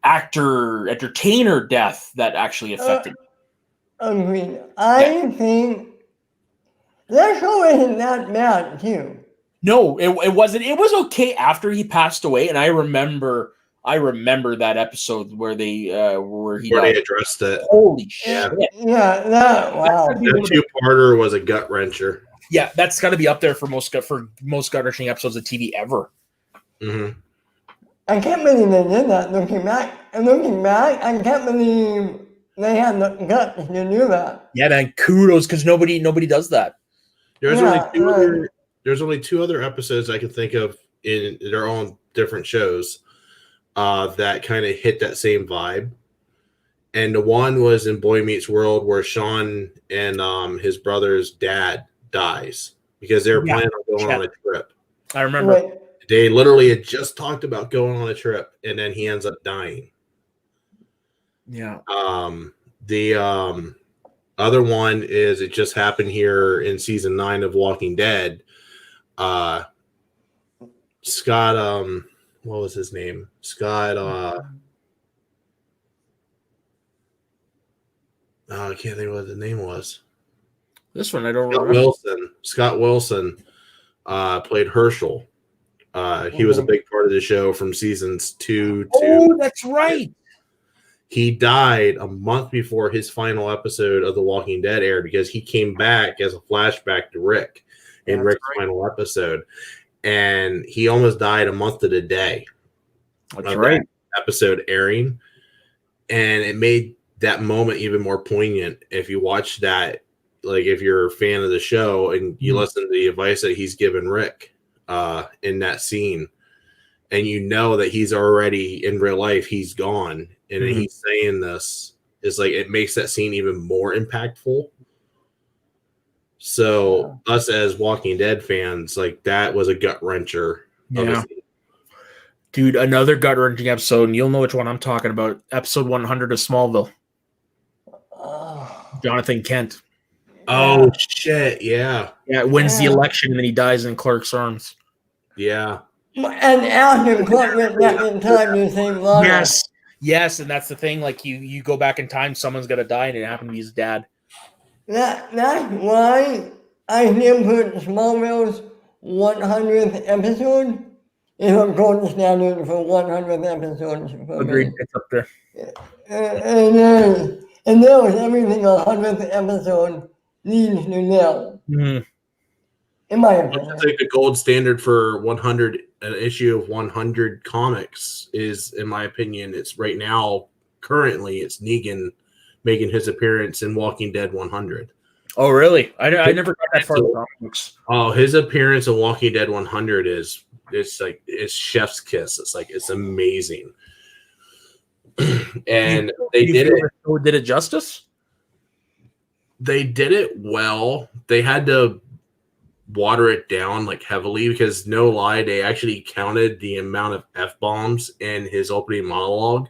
entertainer death that actually affected. Agreed. I think that show isn't that bad too. No, it wasn't. It was okay after he passed away, and I remember that episode where they where he Where they died. addressed it. Holy shit! Yeah, that wow. That two-parter was a gut wrencher. Yeah, that's got to be up there for most gut-wrenching episodes of TV ever. Mm-hmm. I can't believe they did that. Looking back, I can't believe they had the guts to do that. Yeah, man, kudos because nobody does that. There's Yeah, only two other episodes I can think of in their own different shows that kind of hit that same vibe. And the one was in Boy Meets World where Sean and his brother's dad dies because they were planning on going on a trip. I remember. Right. They literally had just talked about going on a trip, and then he ends up dying. Yeah. The other one is it just happened here in season 9 of Walking Dead. Scott, what was his name? Scott, I can't think what the name was. This one I don't Scott remember. Scott Wilson played Herschel. He was a big part of the show from seasons 2 to. Oh, that's right. He died a month before his final episode of The Walking Dead aired because he came back as a flashback to Rick in Rick's final episode. And he almost died a month to the day. That's right. That episode airing. And it made that moment even more poignant if you watch that, like if you're a fan of the show and you listen to the advice that he's given Rick in that scene. And you know that he's already in real life, he's gone. And then he's saying this is like it makes that scene even more impactful. So us as Walking Dead fans, like that was a gut wrencher. Yeah. Dude, another gut wrenching episode, and you'll know which one I'm talking about. Episode 100 of Smallville. Jonathan Kent. Oh shit! Yeah. Yeah, wins the election and then he dies in Clark's arms. Yeah. And after Clark went back in time to save Lana. Yes, and that's the thing. Like you go back in time, someone's gonna die, and it happened to be his dad. That's why I still put Smallville's 100th episode is a golden standard for 100th episodes. Agreed. It's up there. And there was everything a 100th episode leads to now. In my opinion. I think the gold standard for 100, an issue of 100 comics is, in my opinion, it's right now, currently, it's Negan making his appearance in Walking Dead 100. Oh, really? I never got that far in comics. Oh, his appearance in Walking Dead 100 it's chef's kiss. It's like, it's amazing. And they did it. Did it justice? They did it well. They had to water it down like heavily because no lie, they actually counted the amount of F-bombs in his opening monologue.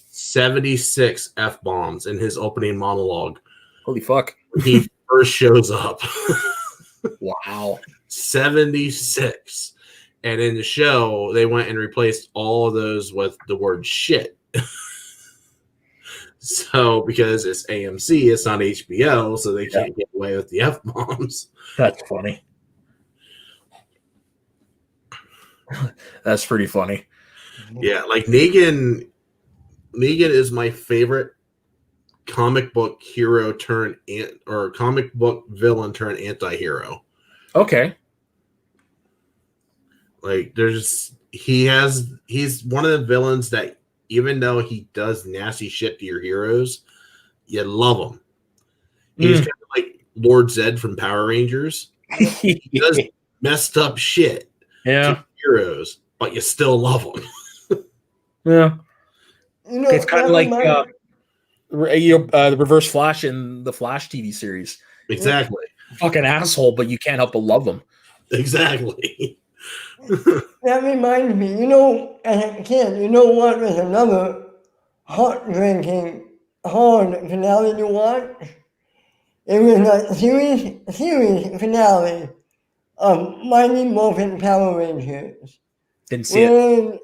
76 F-bombs in his opening monologue. Holy fuck. He first shows up. Wow. 76. And in the show, they went and replaced all of those with the word shit. So, because it's AMC, it's not HBO, so they can't get away with the F-bombs. That's funny. That's pretty funny. Yeah, like Negan is my favorite comic book hero or comic book villain turned anti-hero. Okay. Like he's one of the villains that even though he does nasty shit to your heroes, you love him. He's kind of like Lord Zed from Power Rangers. He does messed up shit to heroes, but you still love him. Yeah. You know, It's kind of like the Reverse Flash in the Flash TV series. Exactly. Fucking asshole, but you can't help but love them. Exactly. That reminds me, you know, as a kid, you know what was another heart-drinking horror finale to watch? It was a series finale of Mighty Morphin Power Rangers. Didn't see it.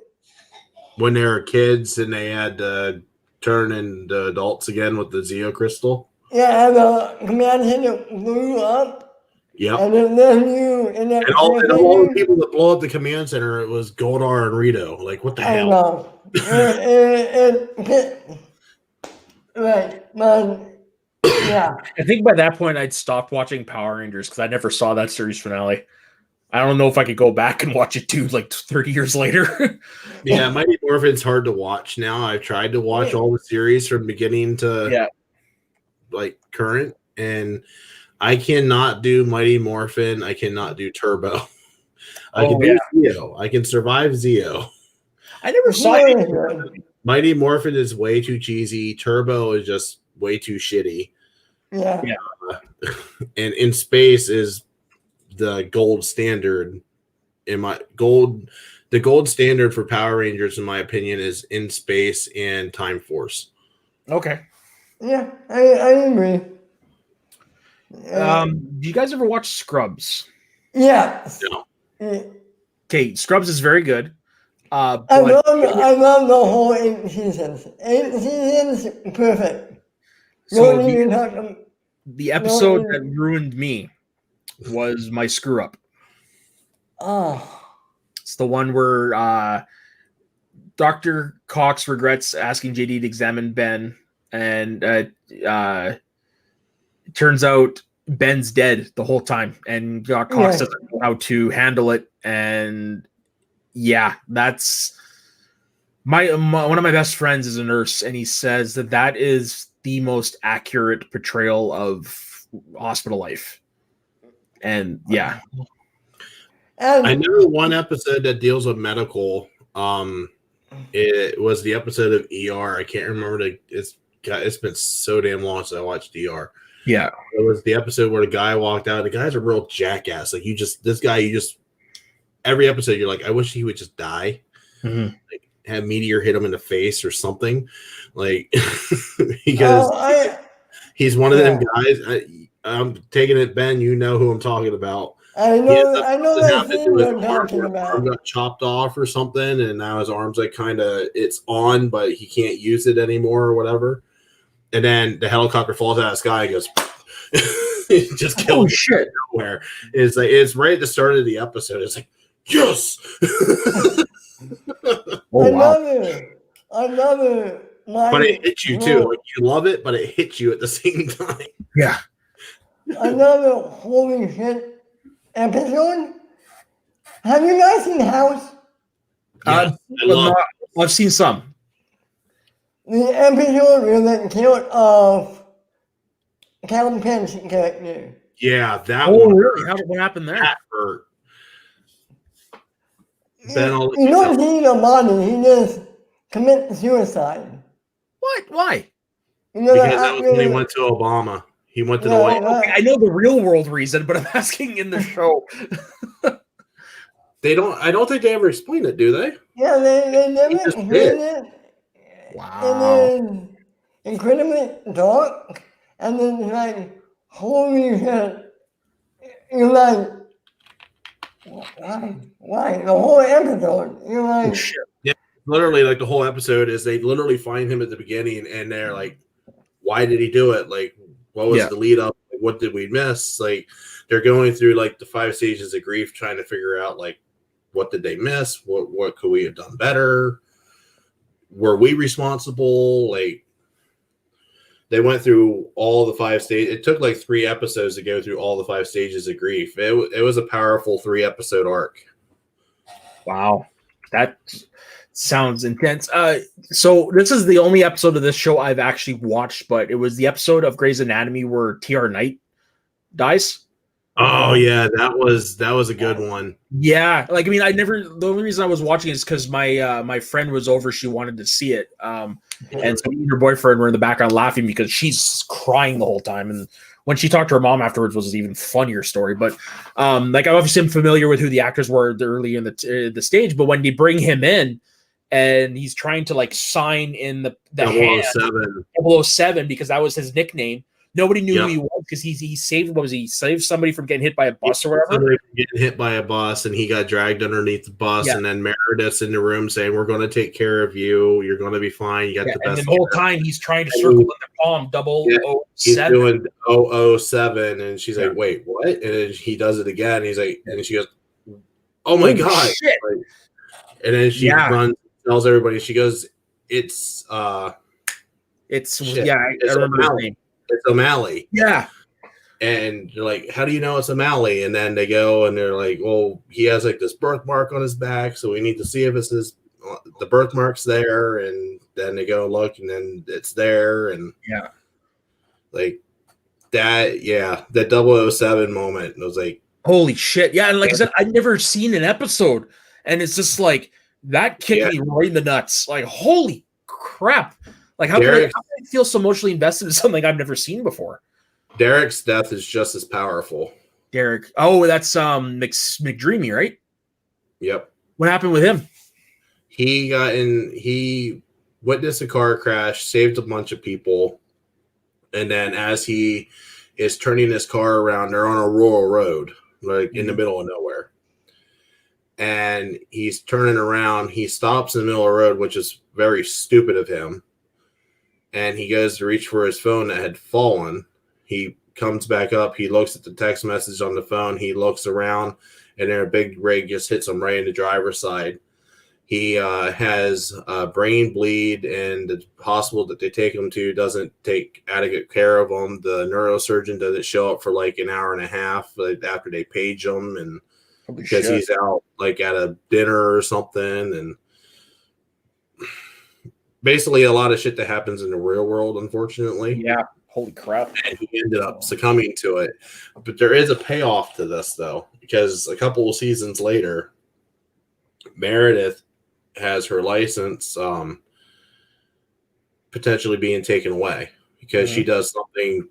When they were kids and they had to turn into adults again with the Zeo crystal. Yeah, and the command center blew up. Yep. And then you and all the people that blow up the command center, it was Goldar and Rito. Like, what the hell? I know. Right, man. Yeah. I think by that point I'd stopped watching Power Rangers because I never saw that series finale. I don't know if I could go back and watch it too, like 30 years later. Yeah, Mighty Morphin's hard to watch now. I've tried to watch all the series from beginning to like current, and I cannot do Mighty Morphin. I cannot do Turbo. I can do Zeo. I can survive Zeo. I never saw it. Mighty Morphin is way too cheesy. Turbo is just way too shitty. Yeah. And In Space is the gold standard. The gold standard for Power Rangers, in my opinion, is In Space and Time Force. Okay. Yeah, I agree. Do you guys ever watch Scrubs? Yeah. No. Okay, Scrubs is very good. I love the whole 8 seasons. 8 seasons, perfect. So the episode that ruined me was my screw up. Oh. It's the one where Dr. Cox regrets asking JD to examine Ben, and it turns out Ben's dead the whole time, and Doc Cox doesn't know how to handle it. And that's one of my best friends is a nurse, and he says that is the most accurate portrayal of hospital life. And I know one episode that deals with medical. It was the episode of ER. I can't remember it's been so damn long since I watched ER. Yeah. It was the episode where the guy walked out. The guy's a real jackass. Like every episode you're like, I wish he would just die. Mm-hmm. Like have a meteor hit him in the face or something. Like because he's one of them guys. I'm taking it, Ben. You know who I'm talking about. I know that thing you're talking about. Arm got chopped off or something, and now his arm's like it's on, but he can't use it anymore or whatever. And then the helicopter falls out of the sky and goes, it just kills shit nowhere. It's right at the start of the episode. It's like, yes. I love it. But it hits you too. Like, you love it, but it hits you at the same time. Yeah. Another holy shit episode. Have you guys seen House? I've seen some. The episode where they killed off Calvin Penn's character. Yeah, that one. Really? What happened there? That hurt. You don't see the body. He just commits suicide. What? Why? Because that was when he went to Obama. He went to the White House. I know the real world reason, but I'm asking in the show. I don't think they ever explain it, do they? Yeah, they never explain it. Wow. And then incredibly dark, and then like holy shit, you're like, why? The whole episode, you're like, oh, shit. Yeah, literally, like the whole episode is they literally find him at the beginning, and they're like, why did he do it? Like, what was the lead up? Like, what did we miss? Like, they're going through like the 5 stages of grief, trying to figure out like what did they miss? What could we have done better? Were we responsible? Like, they went through all the 5 stages. It took like 3 episodes to go through all the 5 stages of grief. It was a powerful 3-episode arc. Wow, Sounds intense. So this is the only episode of this show I've actually watched, but it was the episode of Grey's Anatomy where TR Knight dies. Oh yeah, that was a good one. Yeah, like I mean, the only reason I was watching is because my friend was over. She wanted to see it, and so me and her boyfriend were in the background laughing because she's crying the whole time. And when she talked to her mom afterwards, was an even funnier story. But like I obviously am familiar with who the actors were early in the stage, but when they bring him in and he's trying to like sign in the 007. 007 because that was his nickname. Nobody knew who he was because he saved. What was he? Saved somebody from getting hit by a bus or whatever. Somebody from getting hit by a bus, and he got dragged underneath the bus. And then Meredith's in the room saying, "We're going to take care of you. You're going to be fine. You got the best." And the whole time he's trying to circle in the palm 007. He's doing 007, and she's like, "Wait, what?" And then he does it again. He's like, and she goes, "Oh my god!" Shit. Like, and then she runs, tells everybody. She goes, "It's I it's remember his name. It's O'Malley." Yeah. And you're like, "How do you know it's O'Malley?" And then they go and they're like, "Well, he has like this birthmark on his back, so we need to see if it's the birthmark's there." And then they go look, and then it's there. And like that, that 007 moment. It was like, holy shit. Yeah. And like I said, I'd never seen an episode, and it's just like that kicked me right in the nuts. Like, holy crap. Like, how can I feel so emotionally invested in something I've never seen before? Derek's death is just as powerful. Derek. Oh, that's McDreamy, right? Yep. What happened with him? He witnessed a car crash, saved a bunch of people, and then as he is turning his car around, they're on a rural road, like in the middle of nowhere. And he's turning around, he stops in the middle of the road, which is very stupid of him. And he goes to reach for his phone that had fallen. He comes back up. He looks at the text message on the phone. He looks around, and then a big rig just hits him right in the driver's side. He has a brain bleed, and the hospital that they take him to doesn't take adequate care of him. The neurosurgeon doesn't show up for like an hour and a half after they page him, and because he's out like at a dinner or something, and basically a lot of shit that happens in the real world, unfortunately. Yeah. Holy crap. And he ended up succumbing to it. But there is a payoff to this, though, because a couple of seasons later, Meredith has her license potentially being taken away because she does something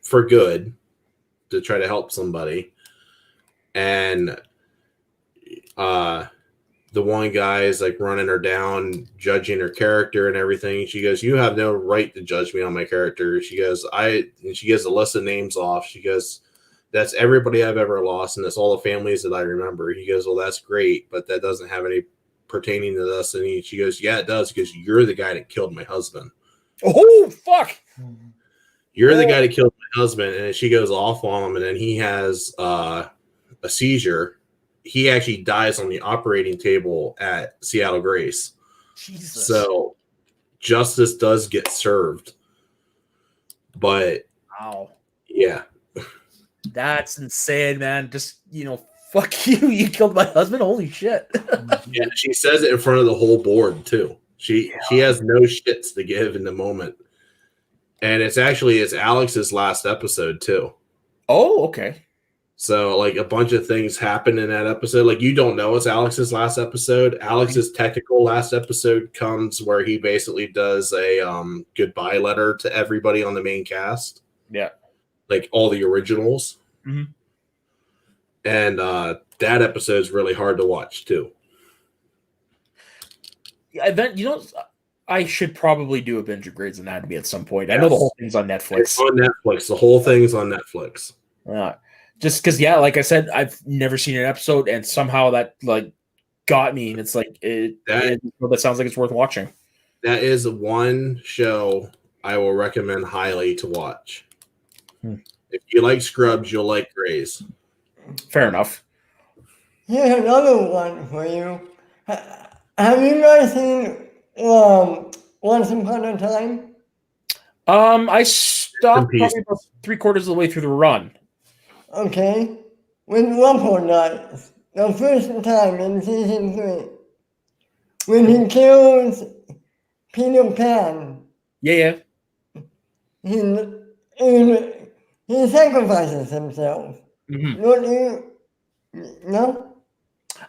for good to try to help somebody. And the one guy is like running her down, judging her character and everything. She goes, "You have no right to judge me on my character." She goes, and she gives a list of names off. She goes, "That's everybody I've ever lost, and that's all the families that I remember." He goes, "Well, that's great, but that doesn't have any pertaining to this." And she goes, "Yeah, it does, because you're the guy that killed my husband." Oh, fuck. You're the guy that killed my husband. And she goes off on him, and then he has a seizure. He actually dies on the operating table at Seattle Grace. Jesus. So justice does get served. But yeah. That's insane, man. Just, fuck you. You killed my husband. Holy shit. Yeah, she says it in front of the whole board too. She has no shits to give in the moment. And it's Alex's last episode too. Oh, okay. So, like, a bunch of things happen in that episode. Like, you don't know it's Alex's last episode. Alex's technical last episode comes where he basically does a goodbye letter to everybody on the main cast. Yeah. Like, all the originals. Mm-hmm. And that episode's really hard to watch, too. Yeah, I should probably do a binge of Grey's Anatomy at some point. Yes. I know the whole thing's on Netflix. It's on Netflix. The whole thing's on Netflix. Just because, like I said, I've never seen an episode, and somehow that got me, and it's like that sounds like it's worth watching. That is one show I will recommend highly to watch. If you like Scrubs, you'll like Grey's. Fair enough. Here's another one for you. Have you guys seen Once Upon a Time? I stopped probably about 3/4 of the way through the run. Okay. With Ruffle Nuts, the first time in season 3. when he kills Peter Pan, Yeah. he sacrifices himself. Mm-hmm. Don't you? No?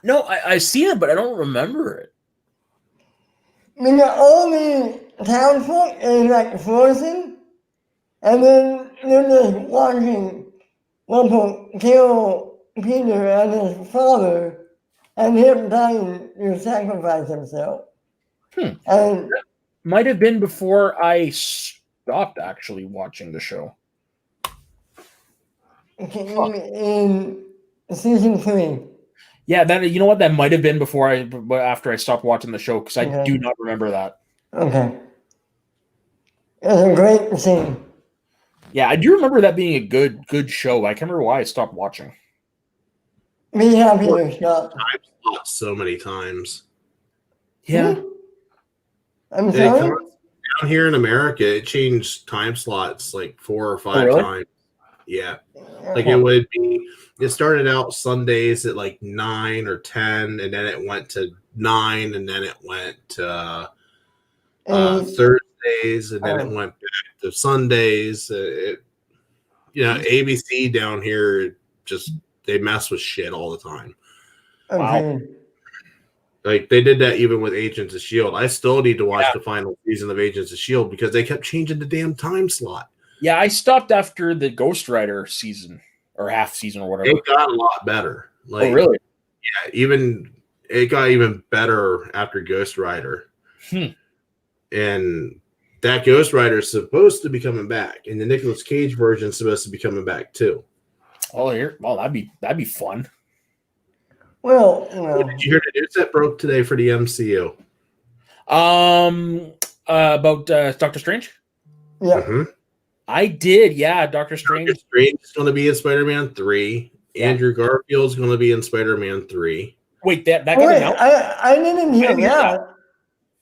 No, I see it, but I don't remember it. Because all the townsfolk is like frozen, and then they're just watching Wumple kill Peter and his father, and him dying to sacrifice himself. And Might have been before I stopped actually watching the show. in season 3. Yeah, that you know what? That might have been after I stopped watching the show because I Okay. do not remember that. Okay. It's a great scene. Yeah, I do remember that being a good show. I can't remember why I stopped watching. Be happy to stop. Time slots so many times. Yeah. I'm It sorry? comes down here in America, it changed time slots like 4 or 5 really? times. Yeah. Like it started out Sundays at like 9 or 10, and then it went to 9, and then it went to Thursdays, and then it went back to Sundays. ABC down here just they mess with shit all the time. Okay. Wow. Like they did that even with Agents of S.H.I.E.L.D. I still need to watch the final season of Agents of S.H.I.E.L.D. because they kept changing the damn time slot. Yeah, I stopped after the Ghost Rider season or half season or whatever. It got a lot better. Like, oh, really? Yeah, it got even better after Ghost Rider. And that Ghost Rider is supposed to be coming back, and the Nicolas Cage version is supposed to be coming back too. Oh, that'd be fun. Well, Did you hear the news that broke today for the MCU? About Doctor Strange? Yeah. Mm-hmm. I did, yeah. Doctor Strange. Doctor Strange is going to be in Spider-Man 3. Yeah. Andrew Garfield's going to be in Spider-Man 3. Wait, that got Wait, announced? I didn't hear that.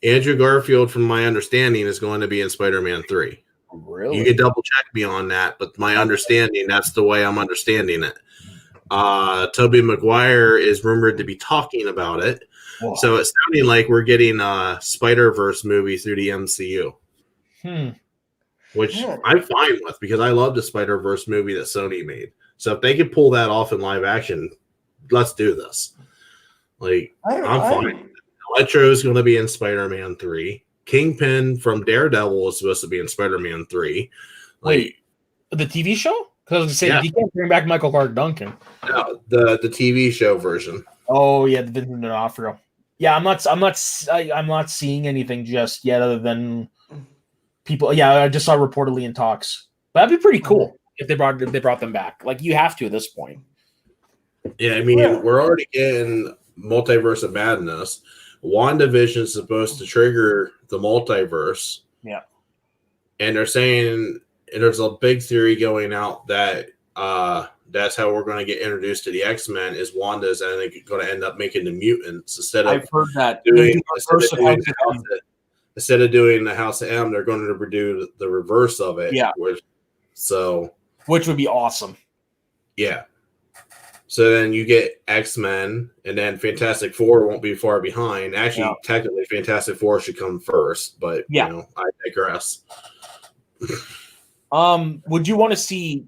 Andrew Garfield, from my understanding, is going to be in Spider-Man 3. Really? You can double check me on that, but my understanding, that's the way I'm understanding it. Tobey Maguire is rumored to be talking about it. Whoa. So it's sounding like we're getting a Spider-Verse movie through the MCU. Which I'm fine with because I love the Spider-Verse movie that Sony made. So if they could pull that off in live action, let's do this. Like, I'm fine. Electro is going to be in Spider-Man 3. Kingpin from Daredevil is supposed to be in Spider-Man 3. Wait, the TV show? Because I was going to say, you can't bring back Michael Clark Duncan. No, the TV show version. Oh yeah, the Vincent D'Onofrio. Yeah, I'm not seeing anything just yet other than people. Yeah, I just saw reportedly in talks. But that'd be pretty cool if they brought them back. Like you have to at this point. Yeah, I mean we're already in Multiverse of Madness. WandaVision is supposed to trigger the multiverse. Yeah, and they're saying, and there's a big theory going out that that's how we're going to get introduced to the X-Men is Wanda's, and I think going to end up making the mutants instead of I've heard that instead of doing the House of M, they're going to do the reverse of it. Yeah. Which would be awesome. Yeah. So then you get X-Men, and then Fantastic Four won't be far behind. Actually, technically, Fantastic Four should come first, but I digress. Would you want to see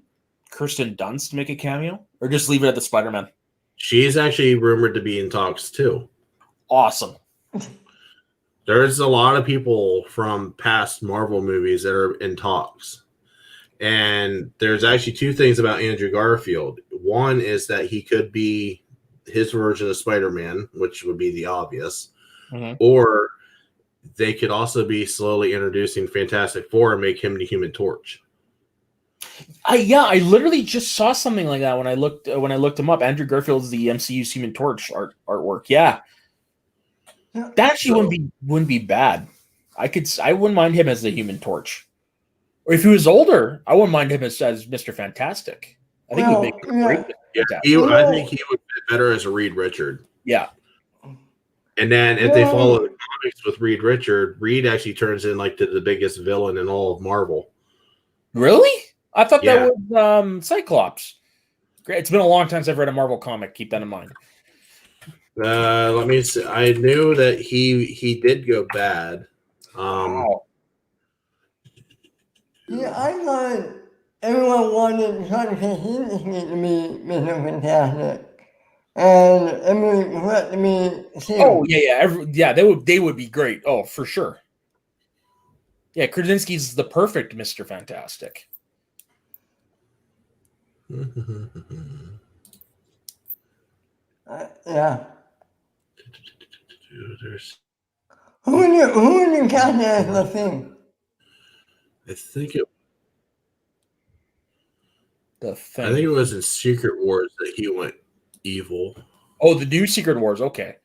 Kirsten Dunst make a cameo, or just leave it at the Spider-Man? She's actually rumored to be in talks too. Awesome. There's a lot of people from past Marvel movies that are in talks. And there's actually two things about Andrew Garfield. One is that he could be his version of Spider-Man, which would be the obvious. Mm-hmm. Or they could also be slowly introducing Fantastic Four and make him the Human Torch. I literally just saw something like that when I looked him up. Andrew Garfield's the MCU's Human Torch artwork. Yeah. That actually wouldn't be bad. I wouldn't mind him as the Human Torch. Or if he was older, I wouldn't mind him as Mr. Fantastic. I think he would make a great. I think he would fit better as a Reed Richard. Yeah. And then if they follow the comics with Reed Richard, Reed actually turns in like the biggest villain in all of Marvel. Really? I thought that was Cyclops. Great. It's been a long time since I've read a Marvel comic. Keep that in mind. Let me see. I knew that he did go bad. Wow. Yeah, I thought everyone wanted John Krasinski to be Mr. Fantastic. And Emily Brett to be Sue. Oh yeah. They would be great. Oh, for sure. Yeah, Krasinski's the perfect Mr. Fantastic. Yeah. There's, Who would you cast as the Thing? I think The I Thing. think it was in Secret Wars that he went evil. Oh, the new Secret Wars. Okay.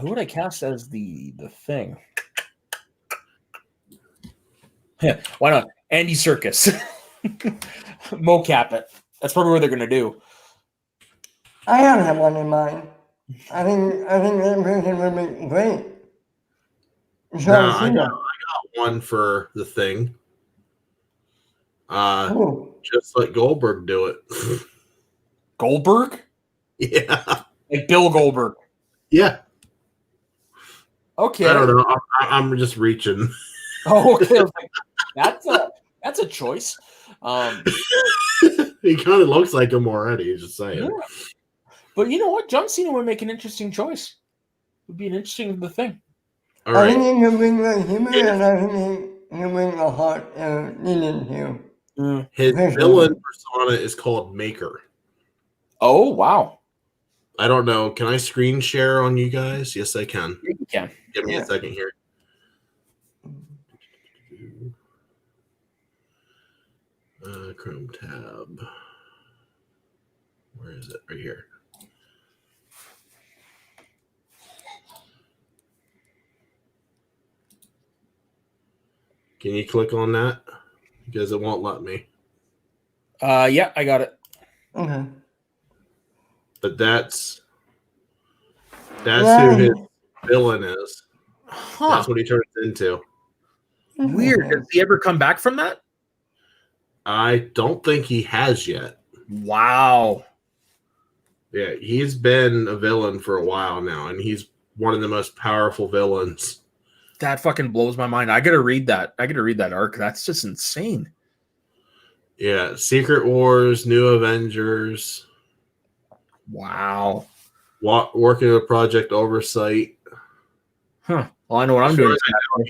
Who would I cast as the Thing? Yeah, why not? Andy Serkis. Mocap it. That's probably what they're gonna do. I don't have one in mind. I think that person would be great. John I Cena. got one for the Thing. Who? Just let Goldberg do it. Goldberg? Yeah. Like Bill Goldberg. Yeah. Okay. I don't know. I'm just reaching. Oh, okay. That's a choice. He kind of looks like him already. Just saying. Yeah. But you know what? John Cena would make an interesting choice. Would be an interesting Thing. All I right. think he can bring the humor and I think he can bring the heart needed to. His villain persona is called Maker. Oh, wow. I don't know. Can I screen share on you guys? Yes, I can. You can. Give me a second here. Chrome tab. Where is it? Right here. Can you click on that? Because it won't let me. Yeah, I got it. Okay. But that's who his villain is. Huh. That's what he turns into. Weird. Does he ever come back from that? I don't think he has yet. Wow. Yeah, he's been a villain for a while now, and he's one of the most powerful villains. That fucking blows my mind. I gotta read that. Arc. That's just insane. Yeah, Secret Wars, New Avengers. Wow. Working with Project Oversight. Huh. Well, I know what I'm doing.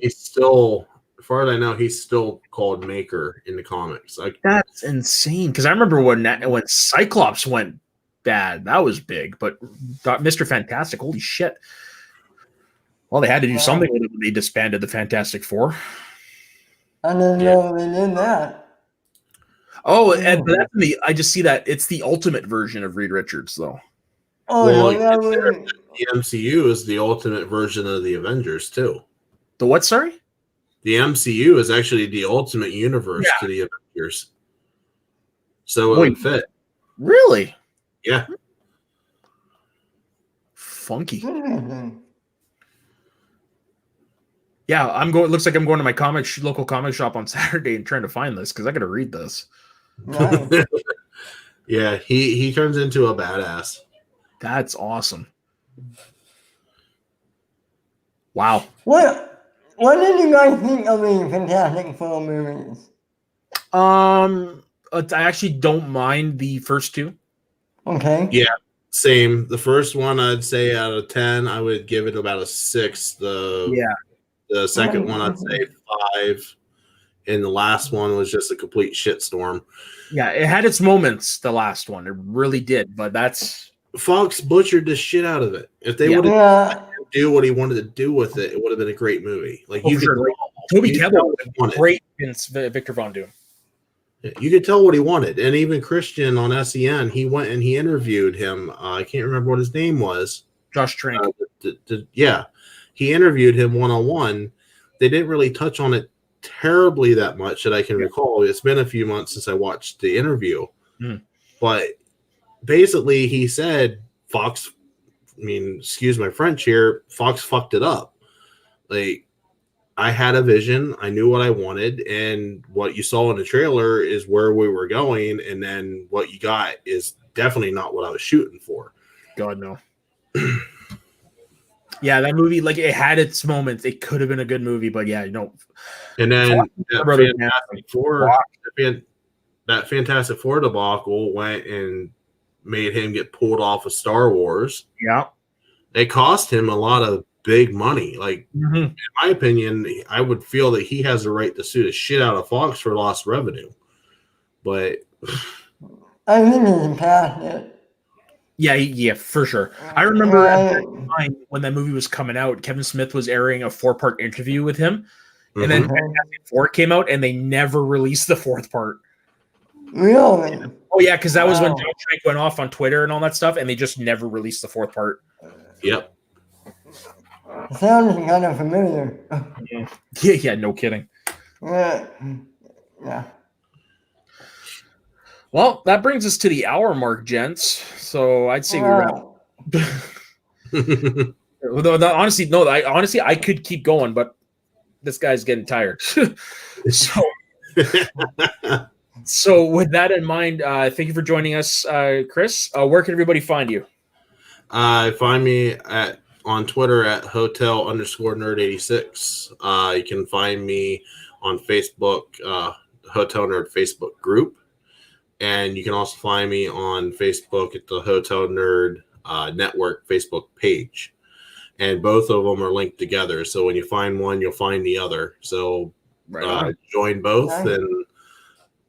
As far as I know, he's still called Maker in the comics. That's insane. Because I remember when Cyclops went bad, that was big. But Mr. Fantastic, holy shit. Well, they had to do something with it when they disbanded the Fantastic Four. I didn't know they did that. Oh, and that's I just see that it's the ultimate version of Reed Richards, though. Oh, well, the MCU is the ultimate version of the Avengers too. The what? Sorry. The MCU is actually the ultimate universe to the Avengers. So it would fit. Really? Yeah. Funky. Yeah, I'm going. Looks like I'm going to my local comic shop on Saturday and trying to find this because I got to read this. Nice. Yeah, he turns into a badass. That's awesome. Wow. What did you guys think of the Fantastic Four movies? I actually don't mind the first two. Okay. Yeah, same. The first one, I'd say out of 10, I would give it about a 6. The second one, I'd say 5. And the last one was just a complete shitstorm. Yeah, it had its moments, the last one. It really did, but that's... Fox butchered the shit out of it. If they would have do what he wanted to do with it, it would have been a great movie. Like Toby Kebbell was great in Victor Von Doom. You could tell what he wanted. And even Christian on SEN, he went and he interviewed him. I can't remember what his name was. Josh Trank. Yeah. He interviewed him one-on-one. They didn't really touch on it terribly that much that I can recall. It's been a few months since I watched the interview. But basically he said Fox, excuse my French here, Fox fucked it up. Like, I had a vision, I knew what I wanted, and what you saw in the trailer is where we were going, and then what you got is definitely not what I was shooting for. God, no. Yeah, that movie, like, it had its moments. It could have been a good movie, but yeah, And then Brother that Fantastic Four debacle went and made him get pulled off of Star Wars. Yeah. It cost him a lot of big money. Like, in my opinion, I would feel that he has the right to sue the shit out of Fox for lost revenue. But I think he's past it. Yeah, for sure. I remember at that time when that movie was coming out, Kevin Smith was airing a 4-part interview with him, and then Fantastic Four came out, and they never released the 4th part. Really? Oh yeah, because that was when John Trank went off on Twitter and all that stuff, and they just never released the 4th part. Yep. Sounds kind of familiar. Yeah, no kidding. Yeah. Well, that brings us to the hour mark, gents. So I'd say we wrap. Honestly, I could keep going, but this guy's getting tired. So with that in mind, thank you for joining us, Chris. Where can everybody find you? Find me on Twitter at hotel_nerd86. You can find me on Facebook, Hotel Nerd Facebook group. And you can also find me on Facebook at the Hotel Nerd Network Facebook page. And both of them are linked together. So when you find one, you'll find the other. So join both and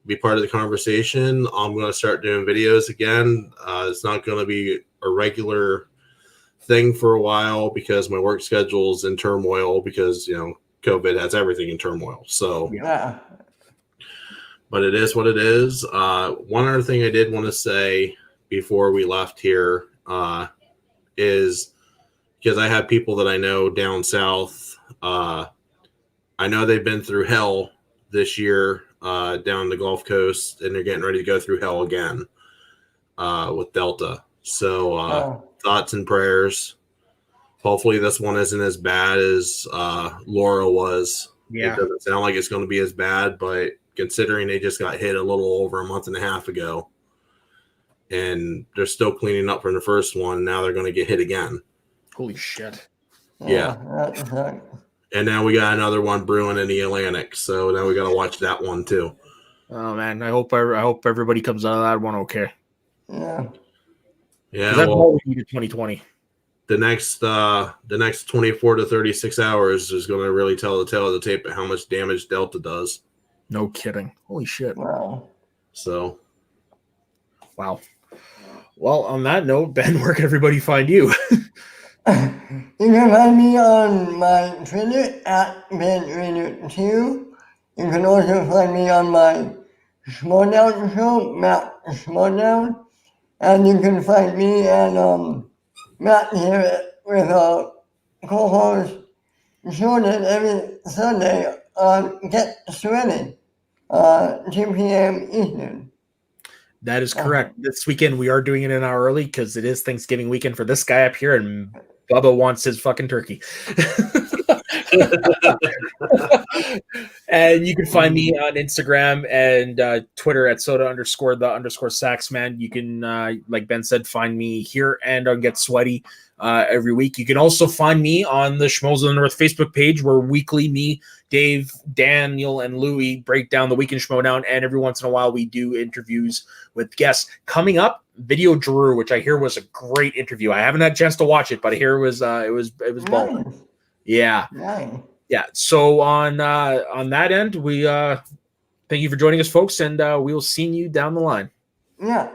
be part of the conversation. I'm going to start doing videos again. It's not going to be a regular thing for a while because my work schedule is in turmoil because, COVID has everything in turmoil. So, but it is what it is. One other thing I did want to say before we left here is because I have people that I know down south. I know they've been through hell this year down the Gulf Coast, and they're getting ready to go through hell again with Delta. So thoughts and prayers. Hopefully this one isn't as bad as Laura was. Yeah. It doesn't sound like it's going to be as bad, but considering they just got hit a little over a month and a half ago, and they're still cleaning up from the first one, now they're going to get hit again. Holy shit. Yeah. And now we got another one brewing in the Atlantic, so now we got to watch that one too. Oh man, I hope everybody comes out of that one okay. Yeah. Yeah. That's all we need in 2020. The next 24 to 36 hours is going to really tell the tale of the tape of how much damage Delta does. No kidding. Holy shit. Wow. So. Wow. Well, on that note, Ben, where can everybody find you? You can find me on my Twitter at BenRader2. You can also find me on my Smalldown show, Matt Smalldown. And you can find me and Matt here with co-host Jordan every Sunday on Get Shredded, 2 p.m. Eastern. That is correct. This weekend we are doing it an hour early because it is Thanksgiving weekend for this guy up here, and Bubba wants his fucking turkey. And you can find me on Instagram and Twitter at soda_the_saxman. You can, like Ben said, find me here and on Get Sweaty every week. You can also find me on the Schmoes of the North Facebook page, where weekly me, Dave, Daniel, and Louie break down the weekend Schmoedown, and every once in a while we do interviews with guests. Coming up, Video Drew, which I hear was a great interview. I haven't had a chance to watch it, but I hear it was balling. Nice. Yeah. Nice. Yeah. So on that end, we thank you for joining us, folks, and we will see you down the line. Yeah.